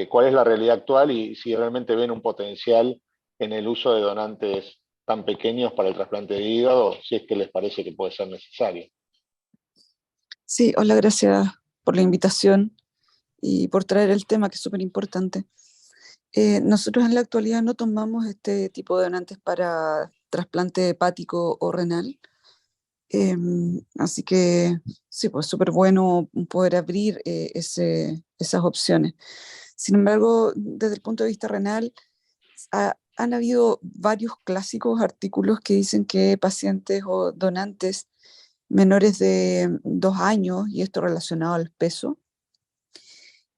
cuál es la realidad actual y si realmente ven un potencial en el uso de donantes tan pequeños para el trasplante de hígado, si es que les parece que puede ser necesario. Sí, hola, gracias por la invitación y por traer el tema, que es súper importante. Nosotros en la actualidad no tomamos este tipo de donantes para trasplante hepático o renal. Así que sí, pues súper bueno poder abrir esas opciones. Sin embargo, desde el punto de vista renal, han habido varios clásicos artículos que dicen que pacientes o donantes menores de 2 años, y esto relacionado al peso,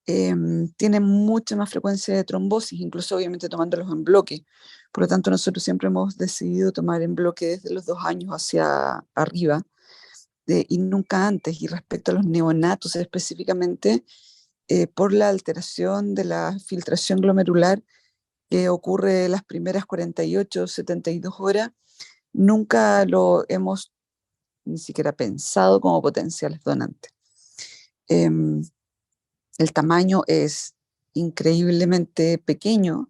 tienen mucha más frecuencia de trombosis, incluso obviamente tomándolos en bloque. Por lo tanto, nosotros siempre hemos decidido tomar en bloque desde los 2 años hacia arriba, y nunca antes. Y respecto a los neonatos específicamente, por la alteración de la filtración glomerular que ocurre las primeras 48, 72 horas, nunca lo hemos ni siquiera pensado como potenciales donantes. El tamaño es increíblemente pequeño,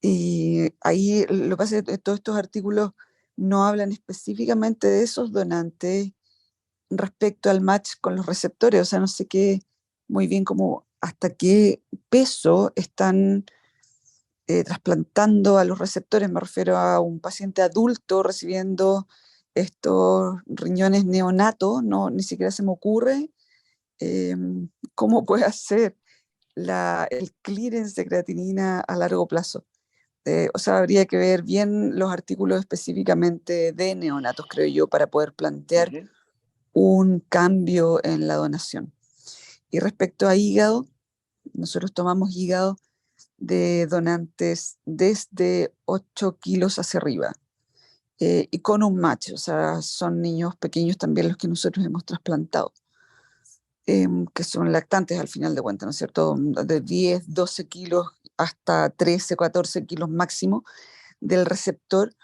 y ahí lo que pasa es que todos estos artículos no hablan específicamente de esos donantes respecto al match con los receptores. O sea, no sé qué muy bien como hasta qué peso están trasplantando a los receptores. Me refiero a un paciente adulto recibiendo estos riñones neonatos, no, ni siquiera se me ocurre cómo puede hacer el clearance de creatinina a largo plazo. O sea, habría que ver bien los artículos específicamente de neonatos, creo yo, para poder plantear un cambio en la donación. Y respecto a hígado, nosotros tomamos hígado de donantes desde 8 kilos hacia arriba, y con un match, o sea, son niños pequeños también los que nosotros hemos trasplantado, que son lactantes al final de cuentas, ¿no es cierto? De 10, 12 kilos hasta 13, 14 kilos máximo del receptor,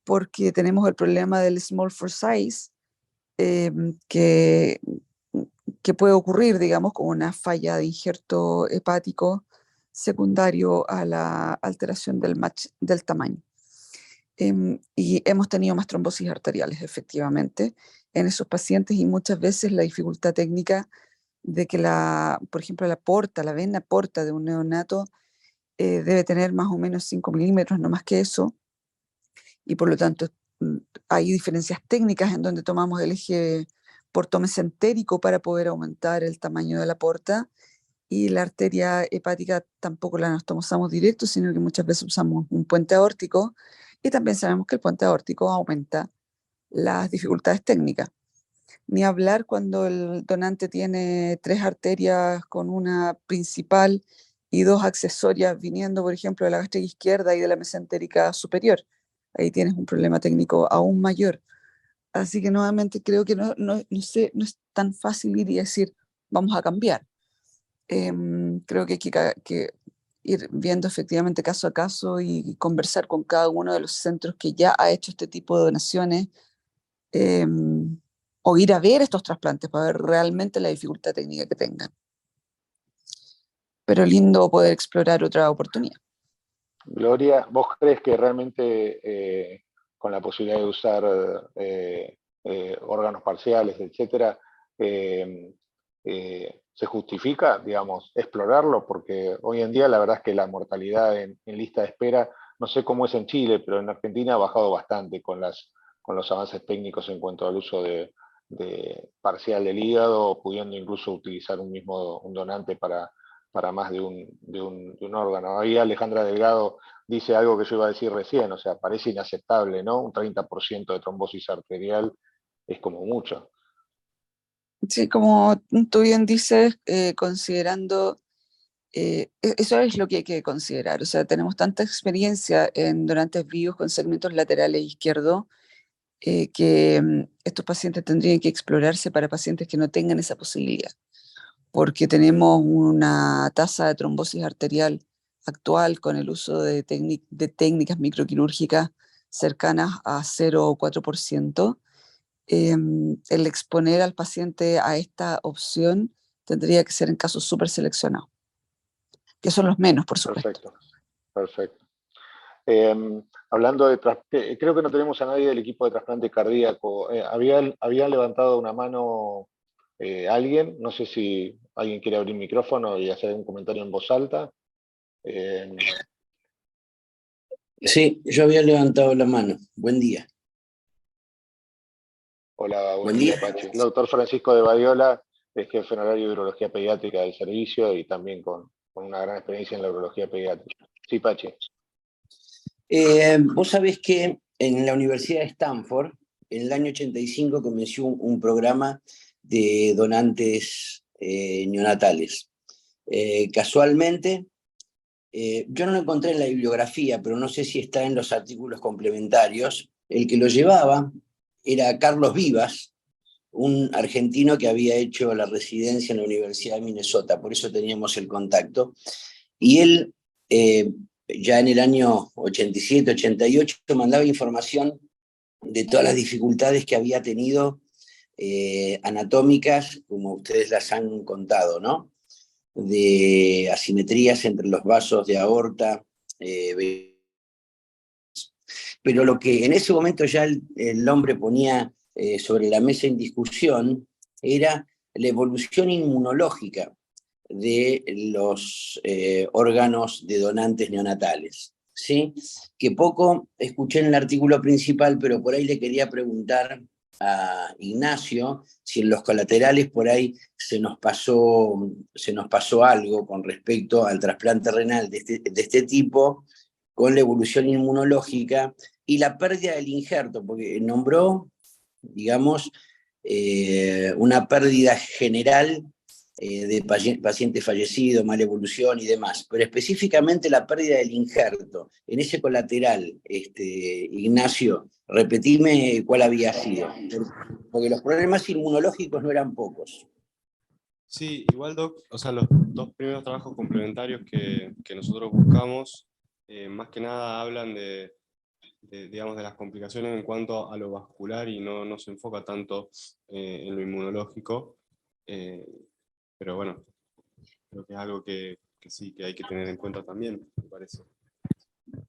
porque tenemos el problema del small for size, que, que puede ocurrir, digamos, con una falla de injerto hepático secundario a la alteración del match del tamaño. Y hemos tenido más trombosis arteriales, efectivamente, en esos pacientes, y muchas veces la dificultad técnica de que por ejemplo, la vena porta de un neonato debe tener más o menos 5 milímetros, no más que eso, y por lo tanto hay diferencias técnicas en donde tomamos el eje portomesentérico para poder aumentar el tamaño de la porta, y la arteria hepática tampoco la tomamos directo, sino que muchas veces usamos un puente aórtico, y también sabemos que el puente aórtico aumenta las dificultades técnicas. Ni hablar cuando el donante tiene 3 arterias con una principal y 2 accesorias viniendo, por ejemplo, de la gástrica izquierda y de la mesentérica superior. Ahí tienes un problema técnico aún mayor. Así que nuevamente creo que no sé, no es tan fácil ir y decir, vamos a cambiar. Creo que hay que ir viendo efectivamente caso a caso y conversar con cada uno de los centros que ya ha hecho este tipo de donaciones, o ir a ver estos trasplantes para ver realmente la dificultad técnica que tengan. Pero lindo poder explorar otra oportunidad. Gloria, ¿vos crees que realmente con la posibilidad de usar órganos parciales, etcétera, se justifica, digamos, explorarlo? Porque hoy en día la verdad es que la mortalidad en lista de espera, no sé cómo es en Chile, pero en Argentina ha bajado bastante con los avances técnicos en cuanto al uso de parcial del hígado, pudiendo incluso utilizar un donante para más de un órgano. Ahí Alejandra Delgado dice algo que yo iba a decir recién, o sea, parece inaceptable, ¿no? Un 30% de trombosis arterial es como mucho. Sí, como tú bien dices, considerando, eso es lo que hay que considerar. O sea, tenemos tanta experiencia en donantes vivos con segmentos laterales izquierdos, que estos pacientes tendrían que explorarse para pacientes que no tengan esa posibilidad, porque tenemos una tasa de trombosis arterial actual con el uso de técnicas microquirúrgicas cercanas a 0,4%. El exponer al paciente a esta opción tendría que ser en casos súper seleccionados, que son los menos, por supuesto. Perfecto, perfecto. Hablando de creo que no tenemos a nadie del equipo de trasplante cardíaco. Había levantado una mano alguien, no sé si alguien quiere abrir micrófono y hacer un comentario en voz alta. Sí, yo había levantado la mano. Buen día. Hola, buen Buen día, día. Pachi. El doctor Francisco de Badiola es jefe honorario de urología pediátrica del servicio y también con una gran experiencia en la urología pediátrica. Sí, Pachi. Vos sabés que en la Universidad de Stanford, en el año 85, comenzó un programa de donantes neonatales. Casualmente, yo no lo encontré en la bibliografía, pero no sé si está en los artículos complementarios. El que lo llevaba era Carlos Vivas, un argentino que había hecho la residencia en la Universidad de Minnesota, por eso teníamos el contacto. Y él, ya en el año 87, 88, mandaba información de todas las dificultades que había tenido anatómicas, como ustedes las han contado, ¿no? De asimetrías entre los vasos de aorta. Pero lo que en ese momento ya el hombre ponía sobre la mesa en discusión era la evolución inmunológica de los órganos de donantes neonatales, ¿sí? Que poco escuché en el artículo principal, pero por ahí le quería preguntar a Ignacio si en los colaterales por ahí se nos pasó algo con respecto al trasplante renal de este tipo, con la evolución inmunológica y la pérdida del injerto, porque nombró, digamos, una pérdida general de pacientes fallecidos, mala evolución y demás, pero específicamente la pérdida del injerto. En ese colateral, Ignacio, repetime cuál había sido, porque los problemas inmunológicos no eran pocos. Sí, igual, Doc, o sea, los dos primeros trabajos complementarios que nosotros buscamos, más que nada hablan digamos, de las complicaciones en cuanto a lo vascular y no se enfoca tanto en lo inmunológico. Pero bueno, creo que es algo que sí, que hay que tener en cuenta también, me parece.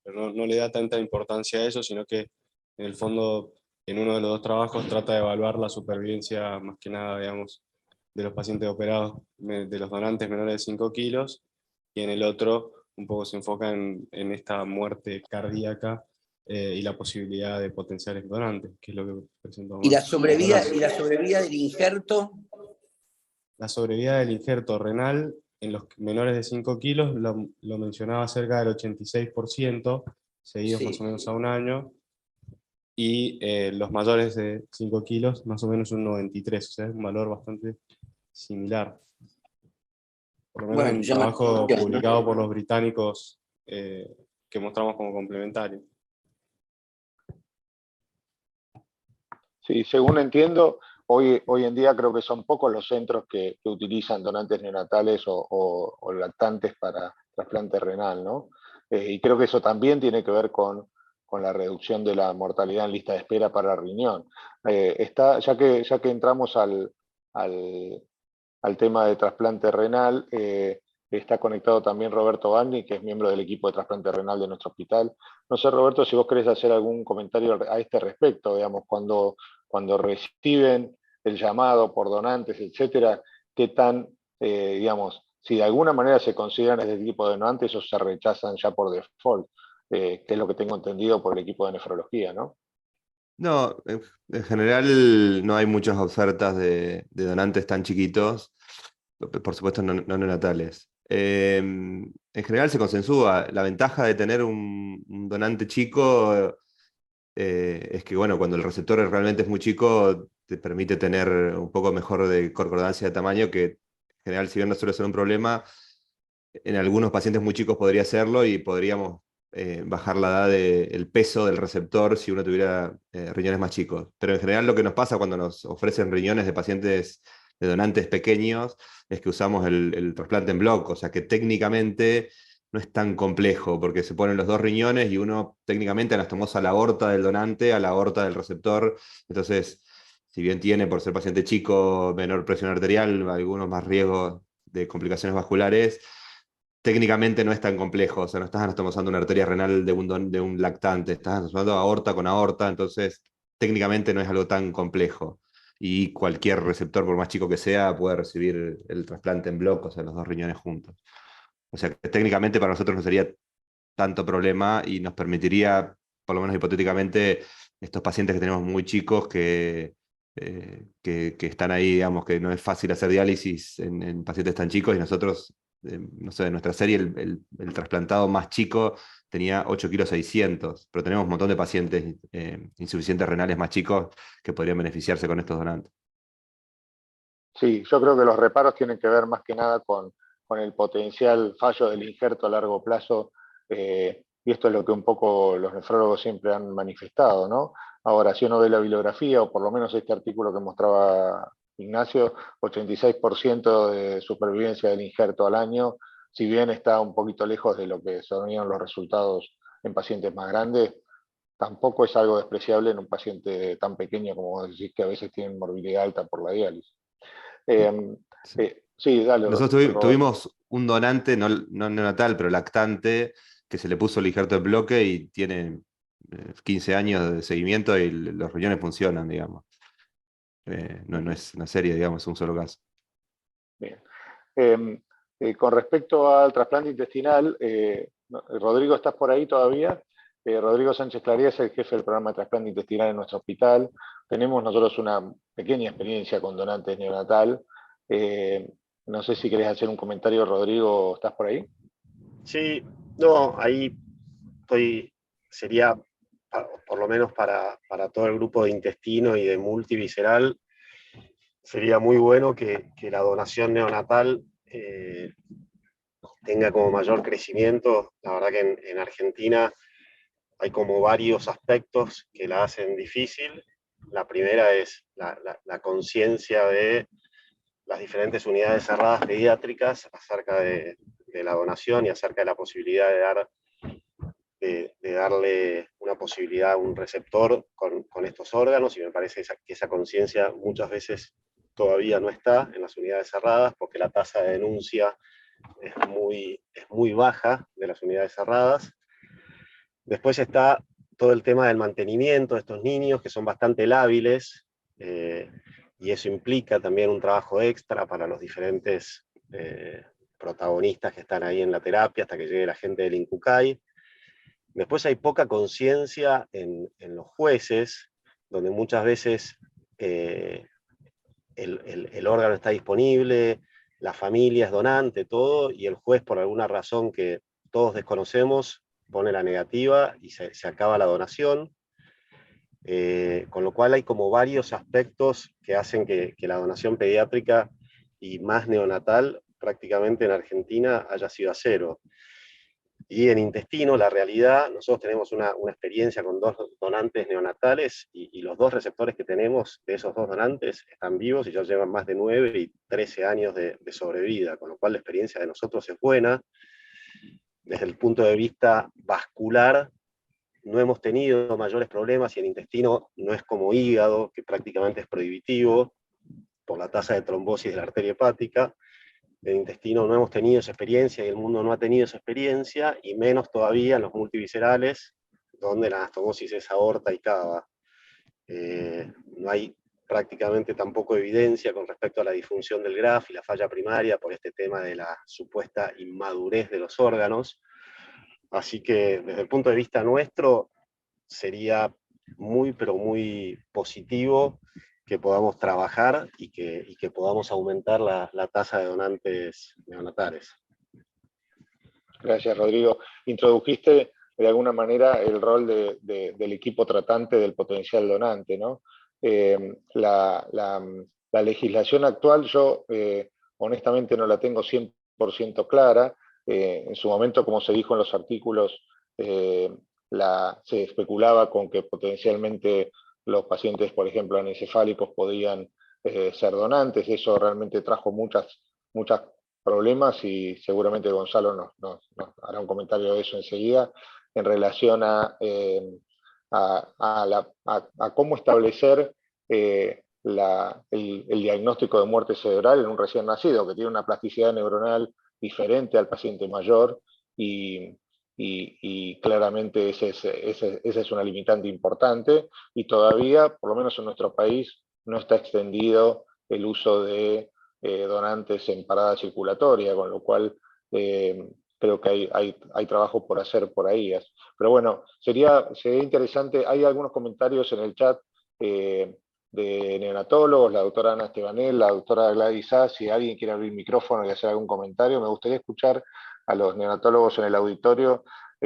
Pero no le da tanta importancia a eso, sino que en el fondo, en uno de los dos trabajos trata de evaluar la supervivencia, más que nada, digamos, de los pacientes operados, de los donantes menores de 5 kilos, y en el otro un poco se enfoca en esta muerte cardíaca y la posibilidad de potenciales donantes, que es lo que presentamos. ¿Y la sobrevida del injerto? La sobrevida del injerto renal en los menores de 5 kilos lo mencionaba cerca del 86%, seguidos más o menos a un año, y los mayores de 5 kilos más o menos un 93%, o sea, es un valor bastante similar. Por lo menos en un trabajo publicado por los británicos que mostramos como complementario. Sí, según entiendo, hoy en día creo que son pocos los centros que utilizan donantes neonatales o lactantes para trasplante renal, ¿no? Y creo que eso también tiene que ver con la reducción de la mortalidad en lista de espera para riñón. Ya que entramos al tema de trasplante renal, está conectado también Roberto Bagni, que es miembro del equipo de trasplante renal de nuestro hospital. No sé, Roberto, si vos querés hacer algún comentario a este respecto, digamos, cuando reciben el llamado por donantes, etcétera, qué tan, digamos, si de alguna manera se consideran este tipo de donantes o se rechazan ya por default, que es lo que tengo entendido por el equipo de nefrología, ¿no? No, en general no hay muchas ofertas de donantes tan chiquitos, por supuesto no neonatales. En general se consensúa. La ventaja de tener un donante chico es que, bueno, cuando el receptor realmente es muy chico, te permite tener un poco mejor de concordancia de tamaño, que en general, si bien no suele ser un problema, en algunos pacientes muy chicos podría serlo y podríamos bajar la edad del peso del receptor si uno tuviera riñones más chicos. Pero en general lo que nos pasa cuando nos ofrecen riñones de pacientes de donantes pequeños es que usamos el trasplante en bloque, o sea que técnicamente no es tan complejo, porque se ponen los dos riñones y uno técnicamente anastomosa la aorta del donante a la aorta del receptor. Entonces, si bien tiene, por ser paciente chico, menor presión arterial, algunos más riesgos de complicaciones vasculares, técnicamente no es tan complejo. O sea, no estás anastomosando una arteria renal de un lactante, estás anastomosando aorta con aorta, entonces técnicamente no es algo tan complejo. Y cualquier receptor, por más chico que sea, puede recibir el trasplante en bloque, o sea, los dos riñones juntos. O sea, que técnicamente para nosotros no sería tanto problema y nos permitiría, por lo menos hipotéticamente, estos pacientes que tenemos muy chicos que que están ahí, digamos, que no es fácil hacer diálisis en pacientes tan chicos, y nosotros, no sé, en nuestra serie el trasplantado más chico tenía 8,6 kilos, pero tenemos un montón de pacientes insuficientes renales más chicos que podrían beneficiarse con estos donantes. Sí, yo creo que los reparos tienen que ver más que nada con el potencial fallo del injerto a largo plazo, y esto es lo que un poco los nefrólogos siempre han manifestado, ¿no? Ahora, si uno ve la bibliografía, o por lo menos este artículo que mostraba Ignacio, 86% de supervivencia del injerto al año, si bien está un poquito lejos de lo que son los resultados en pacientes más grandes, tampoco es algo despreciable en un paciente tan pequeño como vos decís, que a veces tienen morbilidad alta por la diálisis. Sí. Sí, dale. Nosotros tuvimos un donante, no neonatal, pero lactante, que se le puso el injerto de bloque y tiene 15 años de seguimiento y los riñones funcionan, digamos. No es una serie, digamos, es un solo caso. Bien. Con respecto al trasplante intestinal, Rodrigo, ¿estás por ahí todavía? Rodrigo Sánchez Claría es el jefe del programa de trasplante intestinal en nuestro hospital. Tenemos nosotros una pequeña experiencia con donantes neonatal. No sé si querés hacer un comentario, Rodrigo, ¿estás por ahí? Sí, no, ahí sería, por lo menos para todo el grupo de intestino y de multivisceral, sería muy bueno que la donación neonatal tenga como mayor crecimiento. La verdad que en Argentina hay como varios aspectos que la hacen difícil. La primera es la conciencia de las diferentes unidades cerradas pediátricas acerca de la donación y acerca de la posibilidad de darle una posibilidad a un receptor con estos órganos, y me parece que esa conciencia muchas veces todavía no está en las unidades cerradas, porque la tasa de denuncia es muy baja de las unidades cerradas. Después está todo el tema del mantenimiento de estos niños, que son bastante lábiles, y eso implica también un trabajo extra para los diferentes protagonistas que están ahí en la terapia hasta que llegue la gente del INCUCAI. Después hay poca conciencia en los jueces, donde muchas veces el órgano está disponible, la familia es donante, todo, y el juez, por alguna razón que todos desconocemos, pone la negativa y se acaba la donación. Con lo cual hay como varios aspectos que hacen que la donación pediátrica y más neonatal prácticamente en Argentina haya sido a cero. Y en intestino, la realidad, nosotros tenemos una experiencia con 2 donantes neonatales, y los 2 receptores que tenemos de esos 2 donantes están vivos y ya llevan más de 9 y 13 años de sobrevida, con lo cual la experiencia de nosotros es buena. Desde el punto de vista vascular, no hemos tenido mayores problemas, y el intestino no es como hígado, que prácticamente es prohibitivo por la tasa de trombosis de la arteria hepática. El intestino no hemos tenido esa experiencia, y el mundo no ha tenido esa experiencia, y menos todavía en los multiviscerales, donde la anastomosis es aorta y cava. No hay prácticamente tampoco evidencia con respecto a la disfunción del GRAF y la falla primaria por este tema de la supuesta inmadurez de los órganos. Así que desde el punto de vista nuestro, sería muy, pero muy positivo que podamos trabajar y que podamos aumentar la tasa de donantes neonatales. Gracias, Rodrigo. Introdujiste de alguna manera el rol del equipo tratante del potencial donante, ¿no? La legislación actual yo honestamente no la tengo 100% clara. En su momento, como se dijo en los artículos, se especulaba con que potencialmente los pacientes, por ejemplo, anencefálicos podían ser donantes. Eso realmente trajo muchas problemas, y seguramente Gonzalo nos hará un comentario de eso enseguida, en relación a cómo establecer el diagnóstico de muerte cerebral en un recién nacido, que tiene una plasticidad neuronal diferente al paciente mayor, y claramente esa es una limitante importante, y todavía, por lo menos en nuestro país, no está extendido el uso de donantes en parada circulatoria, con lo cual creo que hay trabajo por hacer por ahí. Pero bueno, sería interesante, hay algunos comentarios en el chat neonatólogos, la doctora Ana Estebanel, la doctora Gladys Sass. Si alguien quiere abrir micrófono y hacer algún comentario, me gustaría escuchar a los neonatólogos en el auditorio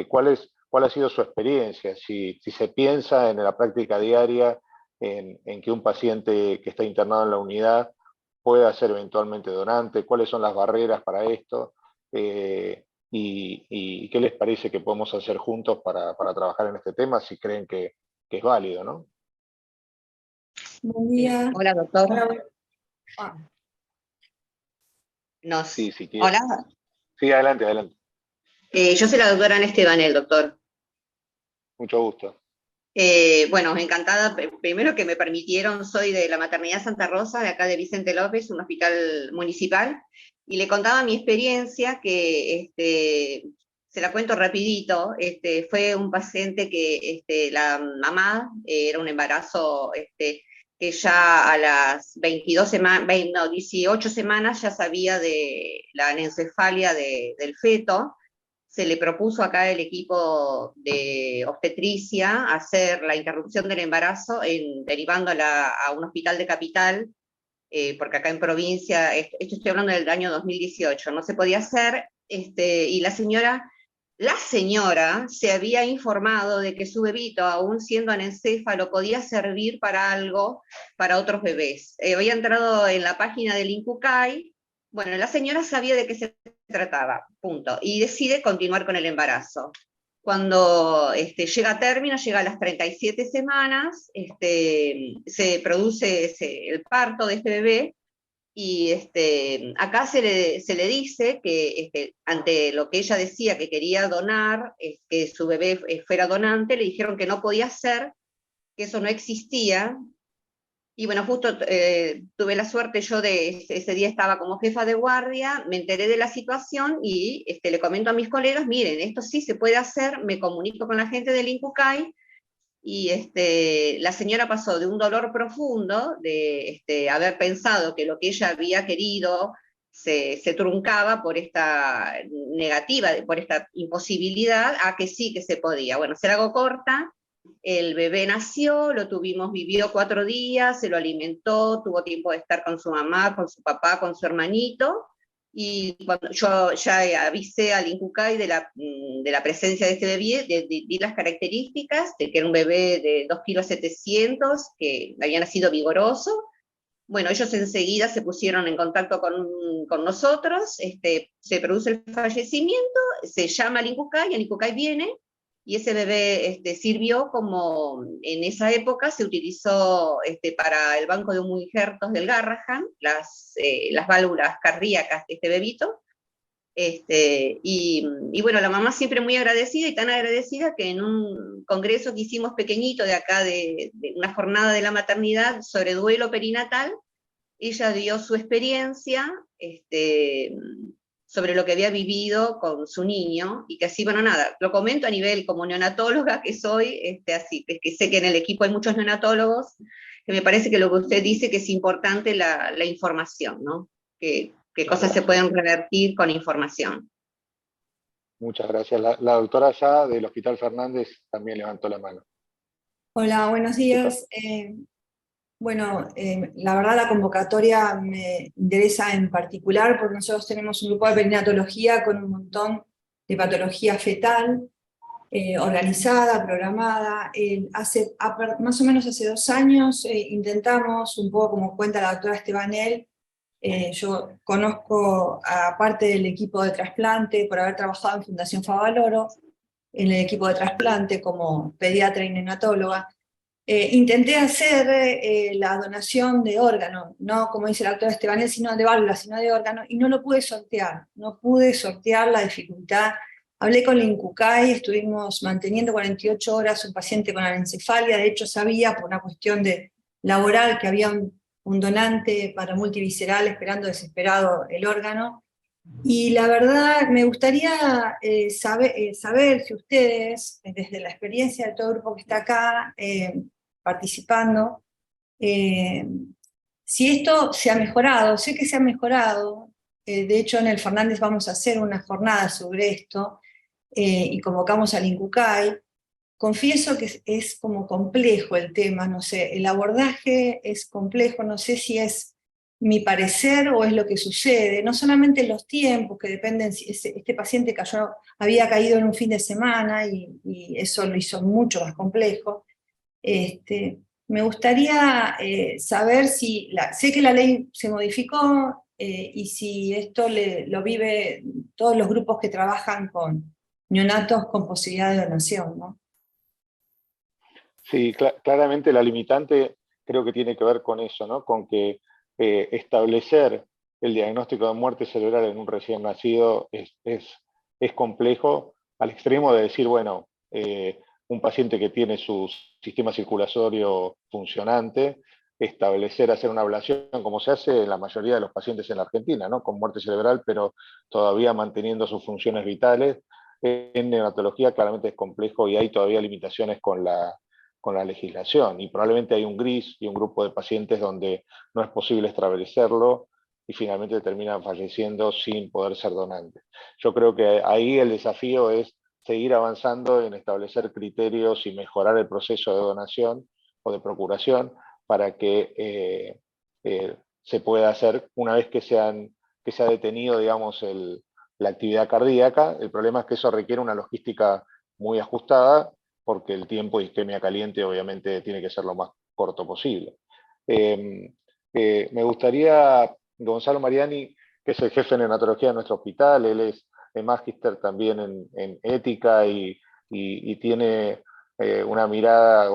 cuál ha sido su experiencia, si se piensa en la práctica diaria en que un paciente que está internado en la unidad pueda ser eventualmente donante, cuáles son las barreras para esto, y qué les parece que podemos hacer juntos para trabajar en este tema, si creen que es válido, ¿no? Buen día. Hola, doctor. Hola. Sí, sí, Hola. Sí, adelante, adelante. Yo soy la doctora Ana Estebanel, doctor. Mucho gusto. Bueno, encantada. Primero que me permitieron, soy de la Maternidad Santa Rosa, de acá de Vicente López, un hospital municipal, y le contaba mi experiencia, que se la cuento rapidito. Fue un paciente que la mamá era un embarazo que ya a las 18 semanas ya sabía de la anencefalia del feto. Se le propuso acá el equipo de obstetricia hacer la interrupción del embarazo derivándola a un hospital de capital, porque acá en provincia, esto estoy hablando del año 2018, no se podía hacer, y la señora se había informado de que su bebito, aún siendo anencéfalo, podía servir para algo para otros bebés. Había entrado en la página del INCUCAI. Bueno, la señora sabía de qué se trataba, punto, y decide continuar con el embarazo. Cuando llega a término, llega a las 37 semanas, se produce el parto de este bebé, y acá se le dice que ante lo que ella decía que quería donar, que su bebé fuera donante, le dijeron que no podía ser, que eso no existía. Y bueno, justo tuve la suerte yo ese día estaba como jefa de guardia, me enteré de la situación y le comento a mis colegas, miren, esto sí se puede hacer, me comunico con la gente del INCUCAI, y la señora pasó de un dolor profundo, de haber pensado que lo que ella había querido se truncaba por esta negativa, por esta imposibilidad, a que sí que se podía. Bueno, se la hago corta. El bebé nació, vivió 4 días, se lo alimentó, tuvo tiempo de estar con su mamá, con su papá, con su hermanito, y cuando yo ya avisé al INCUCAI de la presencia de este bebé, di las características, de que era un bebé de 2,7 kilos, que había nacido vigoroso. Bueno, ellos enseguida se pusieron en contacto con nosotros, se produce el fallecimiento, se llama al INCUCAI, el INCUCAI viene, y ese bebé sirvió como, en esa época se utilizó para el banco de injertos del Garrahan, las válvulas cardíacas de este bebito. Y bueno, la mamá siempre muy agradecida, y tan agradecida que en un congreso que hicimos pequeñito de acá, de una jornada de la maternidad sobre duelo perinatal, ella dio su experiencia, sobre lo que había vivido con su niño, y que así, bueno, nada, lo comento a nivel como neonatóloga que soy, así, que sé que en el equipo hay muchos neonatólogos, que me parece que lo que usted dice, que es importante la información, ¿no? Que cosas se pueden revertir con información. Muchas gracias. La doctora Sá del Hospital Fernández también levantó la mano. Hola, buenos días. Bueno, la verdad la convocatoria me interesa en particular porque nosotros tenemos un grupo de perinatología con un montón de patología fetal, organizada, programada. Más o menos hace 2 años intentamos, un poco como cuenta la doctora Estebanel, yo conozco a parte del equipo de trasplante por haber trabajado en Fundación Favaloro, en el equipo de trasplante como pediatra y neonatóloga. Intenté hacer la donación de órganos, no como dice la doctora Estebanel, sino de válvulas, sino de órganos, y no lo pude sortear, la dificultad. Hablé con el INCUCAI, estuvimos manteniendo 48 horas un paciente con anencefalia, de hecho sabía por una cuestión laboral que había un donante para multivisceral esperando desesperado el órgano, y la verdad me gustaría saber si ustedes, desde la experiencia de todo el grupo que está acá, participando, si esto se ha mejorado. Sé que se ha mejorado, de hecho en el Fernández vamos a hacer una jornada sobre esto, y convocamos al INCUCAI confieso que es como complejo el tema, no sé, el abordaje es complejo, no sé si es mi parecer o es lo que sucede, no solamente los tiempos, que dependen, si este paciente había caído en un fin de semana y eso lo hizo mucho más complejo. Me gustaría saber si, sé que la ley se modificó y si esto lo vive todos los grupos que trabajan con neonatos con posibilidad de donación, ¿no? Sí, claramente la limitante creo que tiene que ver con eso, ¿no? Con que establecer el diagnóstico de muerte cerebral en un recién nacido es complejo al extremo de decir, bueno, un paciente que tiene su sistema circulatorio funcionante, hacer una ablación como se hace en la mayoría de los pacientes en la Argentina, ¿no? Con muerte cerebral, pero todavía manteniendo sus funciones vitales. En neonatología claramente es complejo y hay todavía limitaciones con la legislación, y probablemente hay un gris y un grupo de pacientes donde no es posible establecerlo y finalmente terminan falleciendo sin poder ser donantes. Yo creo que ahí el desafío es seguir avanzando en establecer criterios y mejorar el proceso de donación o de procuración para que se pueda hacer una vez que se ha detenido, digamos, la actividad cardíaca. El problema es que eso requiere una logística muy ajustada, porque el tiempo de isquemia caliente obviamente tiene que ser lo más corto posible. Me gustaría, Gonzalo Mariani, que es el jefe de neonatología de nuestro hospital, él es magíster también en ética y tiene una mirada,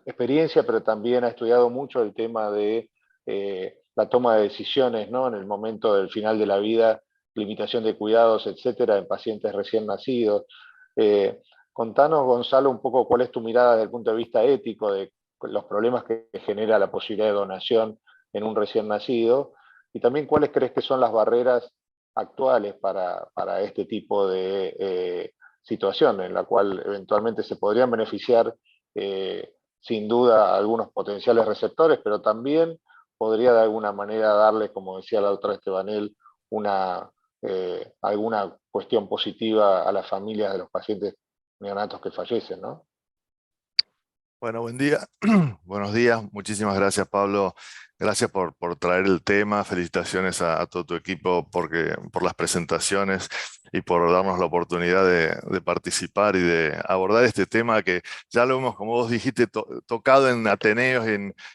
experiencia, pero también ha estudiado mucho el tema de la toma de decisiones, ¿no? En el momento del final de la vida, limitación de cuidados, etcétera, en pacientes recién nacidos. Contanos, Gonzalo, un poco cuál es tu mirada desde el punto de vista ético de los problemas que genera la posibilidad de donación en un recién nacido, y también cuáles crees que son las barreras actuales para este tipo de situación, en la cual eventualmente se podrían beneficiar sin duda algunos potenciales receptores, pero también podría de alguna manera darle, como decía la doctora Estebanel, alguna cuestión positiva a las familias de los pacientes neonatos que fallecen, ¿no? Bueno, buen día. Buenos días. Muchísimas gracias, Pablo. Gracias por traer el tema. Felicitaciones a todo tu equipo por las presentaciones y por darnos la oportunidad de participar y de abordar este tema que ya lo hemos, como vos dijiste, tocado en ateneos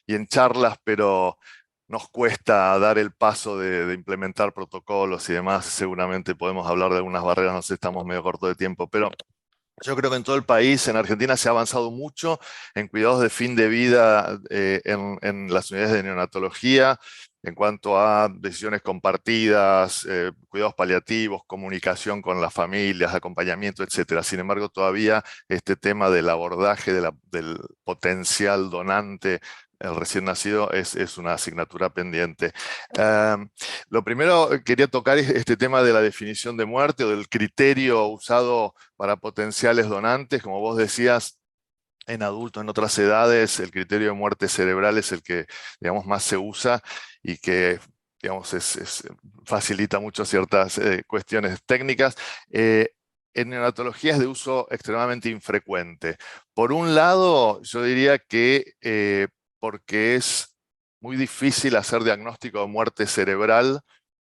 y en charlas, pero nos cuesta dar el paso de implementar protocolos y demás. Seguramente podemos hablar de algunas barreras, no sé, estamos medio cortos de tiempo, pero yo creo que en todo el país, en Argentina, se ha avanzado mucho en cuidados de fin de vida en las unidades de neonatología, en cuanto a decisiones compartidas, cuidados paliativos, comunicación con las familias, acompañamiento, etc. Sin embargo, todavía este tema del abordaje del potencial donante, el recién nacido, es una asignatura pendiente. Lo primero quería tocar es este tema de la definición de muerte o del criterio usado para potenciales donantes. Como vos decías, en adultos, en otras edades, el criterio de muerte cerebral es el que, digamos, más se usa y que, digamos, facilita mucho ciertas cuestiones técnicas. En neonatología es de uso extremadamente infrecuente. Por un lado, yo diría que porque es muy difícil hacer diagnóstico de muerte cerebral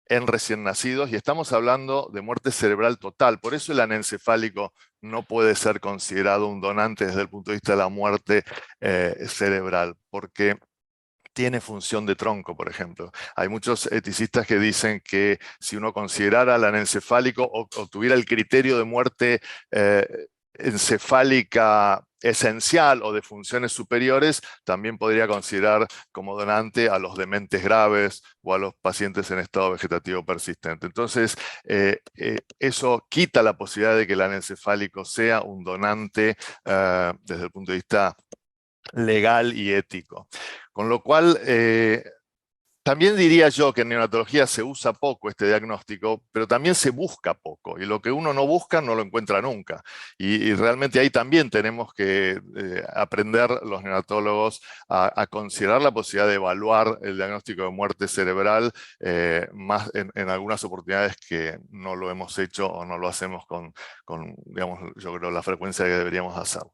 en recién nacidos, y estamos hablando de muerte cerebral total. Por eso el anencefálico no puede ser considerado un donante desde el punto de vista de la muerte cerebral, porque tiene función de tronco, por ejemplo. Hay muchos eticistas que dicen que si uno considerara el anencefálico o tuviera el criterio de muerte encefálica esencial o de funciones superiores, también podría considerar como donante a los dementes graves o a los pacientes en estado vegetativo persistente. Entonces, eso quita la posibilidad de que el anencefálico sea un donante desde el punto de vista legal y ético. Con lo cual, También diría yo que en neonatología se usa poco este diagnóstico, pero también se busca poco. Y lo que uno no busca no lo encuentra nunca. Y realmente ahí también tenemos que aprender los neonatólogos a considerar la posibilidad de evaluar el diagnóstico de muerte cerebral más en algunas oportunidades que no lo hemos hecho o no lo hacemos con digamos, yo creo, la frecuencia que deberíamos hacerlo.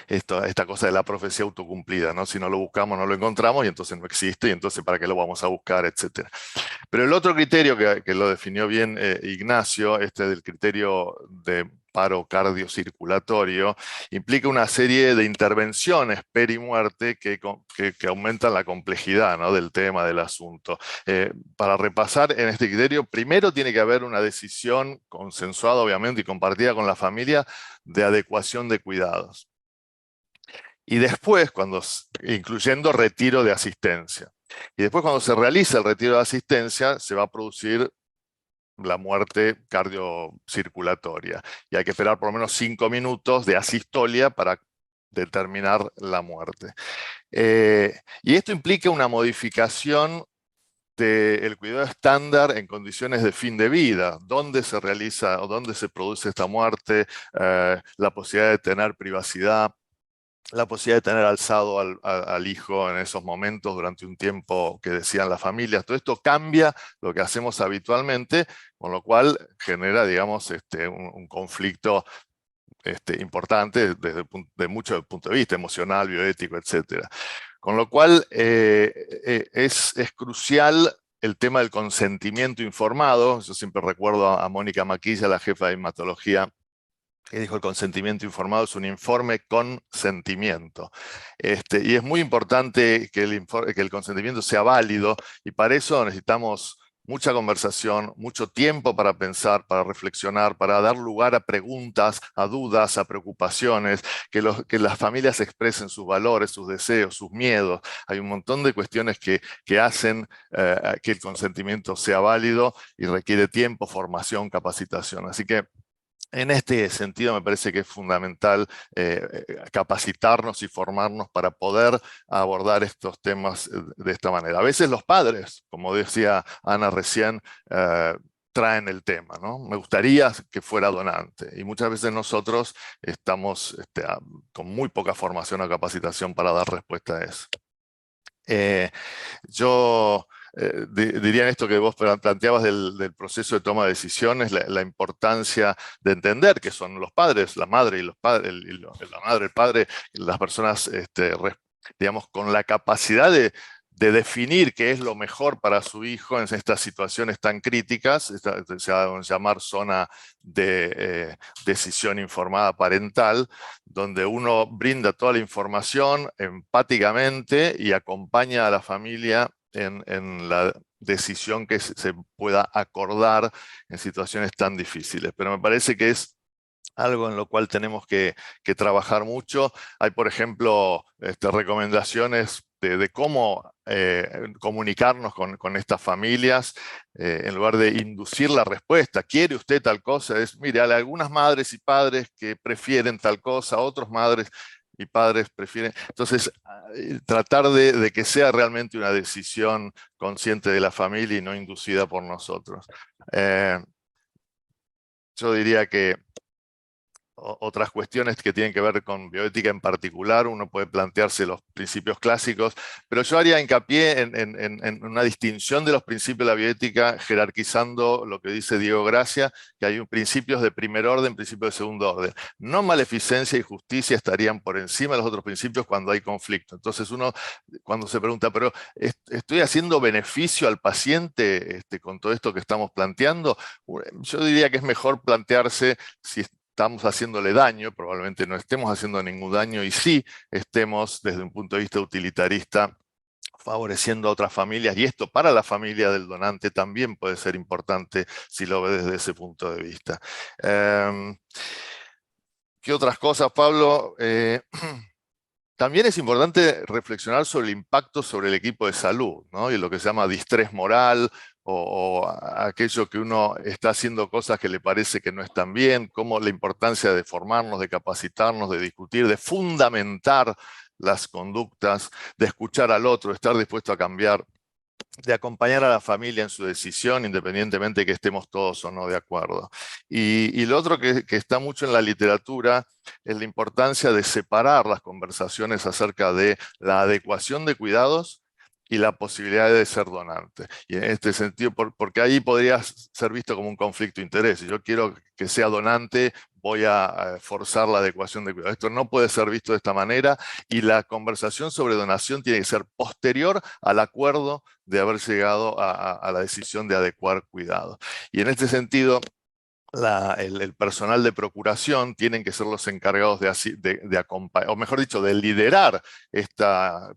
Esta cosa de la profecía autocumplida, ¿no? Si no lo buscamos, no lo encontramos y entonces no existe y entonces ¿para qué lo vamos a buscar? Etcétera. Pero el otro criterio que lo definió bien Ignacio, del criterio de paro cardiocirculatorio, implica una serie de intervenciones peri-muerte que aumentan la complejidad, ¿no? Del tema, del asunto. Para repasar en este criterio, primero tiene que haber una decisión consensuada, obviamente, y compartida con la familia de adecuación de cuidados. Y después, incluyendo retiro de asistencia. Y después cuando se realiza el retiro de asistencia, se va a producir la muerte cardiocirculatoria. Y hay que esperar por lo menos 5 minutos de asistolia para determinar la muerte. Y esto implica una modificación del cuidado estándar en condiciones de fin de vida, dónde se realiza o dónde se produce esta muerte, la posibilidad de tener privacidad, la posibilidad de tener alzado al hijo en esos momentos durante un tiempo que decían las familias. Todo esto cambia lo que hacemos habitualmente, con lo cual genera, digamos, un conflicto importante desde mucho punto de vista emocional, bioético, etc. Con lo cual es crucial el tema del consentimiento informado. Yo siempre recuerdo a Mónica Maquilla, la jefa de hematología, que dijo: el consentimiento informado es un informe con sentimiento. Y es muy importante que el consentimiento sea válido, y para eso necesitamos mucha conversación, mucho tiempo para pensar, para reflexionar, para dar lugar a preguntas, a dudas, a preocupaciones, que las familias expresen sus valores, sus deseos, sus miedos. Hay un montón de cuestiones que hacen que el consentimiento sea válido y requiere tiempo, formación, capacitación. Así que en este sentido me parece que es fundamental capacitarnos y formarnos para poder abordar estos temas de esta manera. A veces los padres, como decía Ana recién, traen el tema, ¿no? Me gustaría que fuera donante, y muchas veces nosotros estamos con muy poca formación o capacitación para dar respuesta a eso. Yo diría en esto que vos planteabas del proceso de toma de decisiones, la importancia de entender que son los padres, la madre y los padres, la madre, el padre, las personas, digamos, con la capacidad de definir qué es lo mejor para su hijo en estas situaciones tan críticas. Se va a llamar zona de decisión informada parental, donde uno brinda toda la información empáticamente y acompaña a la familia en la decisión que se pueda acordar en situaciones tan difíciles. Pero me parece que es algo en lo cual tenemos que trabajar mucho. Hay, por ejemplo, recomendaciones de cómo comunicarnos con estas familias, en lugar de inducir la respuesta. ¿Quiere usted tal cosa? Mire, hay algunas madres y padres que prefieren tal cosa, otros madres y padres prefieren. Entonces, tratar de que sea realmente una decisión consciente de la familia y no inducida por nosotros. Yo diría que otras cuestiones que tienen que ver con bioética en particular, uno puede plantearse los principios clásicos, pero yo haría hincapié en una distinción de los principios de la bioética, jerarquizando lo que dice Diego Gracia, que hay principios de primer orden, principios de segundo orden. No maleficencia y justicia estarían por encima de los otros principios cuando hay conflicto. Entonces uno, cuando se pregunta, pero ¿estoy haciendo beneficio al paciente con todo esto que estamos planteando? Yo diría que es mejor plantearse si estamos haciéndole daño. Probablemente no estemos haciendo ningún daño, y sí estemos, desde un punto de vista utilitarista, favoreciendo a otras familias, y esto para la familia del donante también puede ser importante si lo ve desde ese punto de vista. ¿Qué otras cosas, Pablo? También es importante reflexionar sobre el impacto sobre el equipo de salud, ¿no? Y lo que se llama distrés moral, o aquello que uno está haciendo cosas que le parece que no están bien, como la importancia de formarnos, de capacitarnos, de discutir, de fundamentar las conductas, de escuchar al otro, estar dispuesto a cambiar de acompañar a la familia en su decisión, independientemente de que estemos todos o no de acuerdo. Y lo otro que está mucho en la literatura es la importancia de separar las conversaciones acerca de la adecuación de cuidados y la posibilidad de ser donante. Y en este sentido, porque ahí podría ser visto como un conflicto de interés. Si yo quiero que sea donante, voy a forzar la adecuación de cuidados. Esto no puede ser visto de esta manera, y la conversación sobre donación tiene que ser posterior al acuerdo de haber llegado a la decisión de adecuar cuidados. Y en este sentido, el personal de procuración tienen que ser los encargados de acompañar, o mejor dicho, de liderar este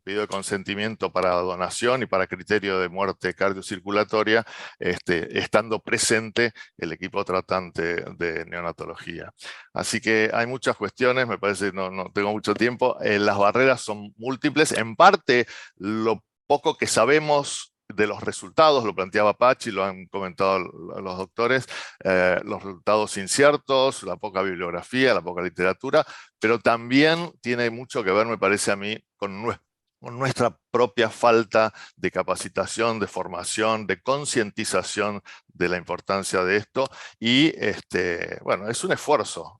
pedido de consentimiento para donación y para criterio de muerte cardiocirculatoria, estando presente el equipo tratante de neonatología. Así que hay muchas cuestiones, me parece, no tengo mucho tiempo. Las barreras son múltiples. En parte, lo poco que sabemos de los resultados, lo planteaba Pachi, lo han comentado los doctores, los resultados inciertos, la poca bibliografía, la poca literatura, pero también tiene mucho que ver, me parece a mí, con nuestra propia falta de capacitación, de formación, de concientización de la importancia de esto. Y bueno, es un esfuerzo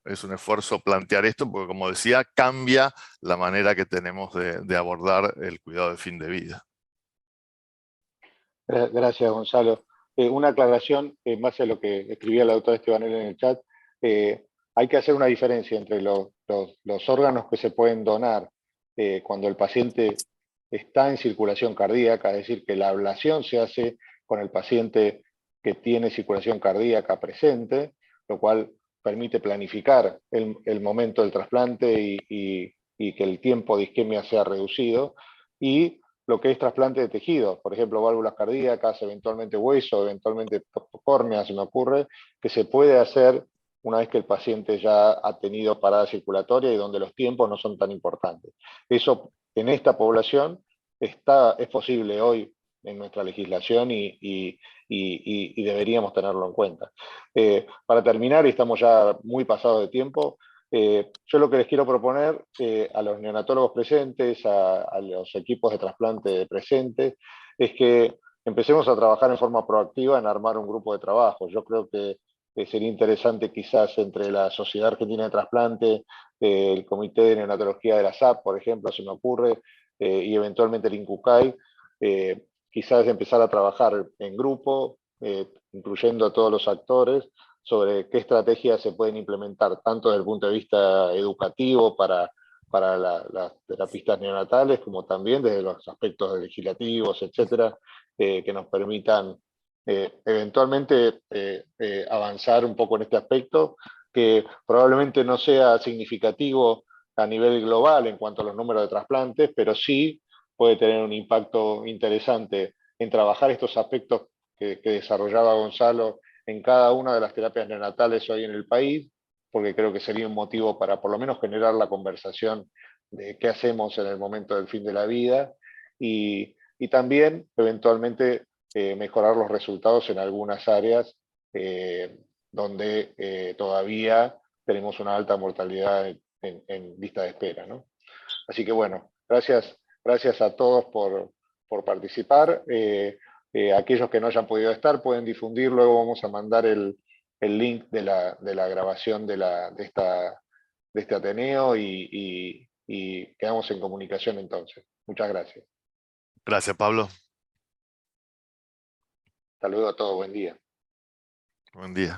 plantear esto, porque como decía, cambia la manera que tenemos de abordar el cuidado de fin de vida. Gracias, Gonzalo. Una aclaración, en base a lo que escribía la doctora Estebanel en el chat, hay que hacer una diferencia entre los órganos que se pueden donar cuando el paciente está en circulación cardíaca, es decir, que la ablación se hace con el paciente que tiene circulación cardíaca presente, lo cual permite planificar el momento del trasplante y que el tiempo de isquemia sea reducido, y lo que es trasplante de tejidos, por ejemplo, válvulas cardíacas, eventualmente hueso, eventualmente córnea, se me ocurre, que se puede hacer una vez que el paciente ya ha tenido parada circulatoria y donde los tiempos no son tan importantes. Eso en esta población es posible hoy en nuestra legislación y deberíamos tenerlo en cuenta. Para terminar, y estamos ya muy pasados de tiempo, yo lo que les quiero proponer a los neonatólogos presentes, a los equipos de trasplante presentes, es que empecemos a trabajar en forma proactiva en armar un grupo de trabajo. Yo creo que sería interesante quizás entre la Sociedad Argentina de Trasplante, el Comité de Neonatología de la SAP, por ejemplo, se me ocurre, y eventualmente el INCUCAI, quizás empezar a trabajar en grupo, incluyendo a todos los actores, sobre qué estrategias se pueden implementar, tanto desde el punto de vista educativo para las terapistas neonatales, como también desde los aspectos legislativos, etcétera, que nos permitan eventualmente avanzar un poco en este aspecto, que probablemente no sea significativo a nivel global en cuanto a los números de trasplantes, pero sí puede tener un impacto interesante en trabajar estos aspectos que desarrollaba Gonzalo en cada una de las terapias neonatales hoy en el país, porque creo que sería un motivo para por lo menos generar la conversación de qué hacemos en el momento del fin de la vida, y también eventualmente mejorar los resultados en algunas áreas donde todavía tenemos una alta mortalidad en lista de espera, ¿no? Así que bueno, gracias a todos por participar. Aquellos que no hayan podido estar pueden difundir, luego vamos a mandar el link de la grabación de este Ateneo y quedamos en comunicación entonces. Muchas gracias. Gracias, Pablo. Hasta luego a todos, buen día. Buen día.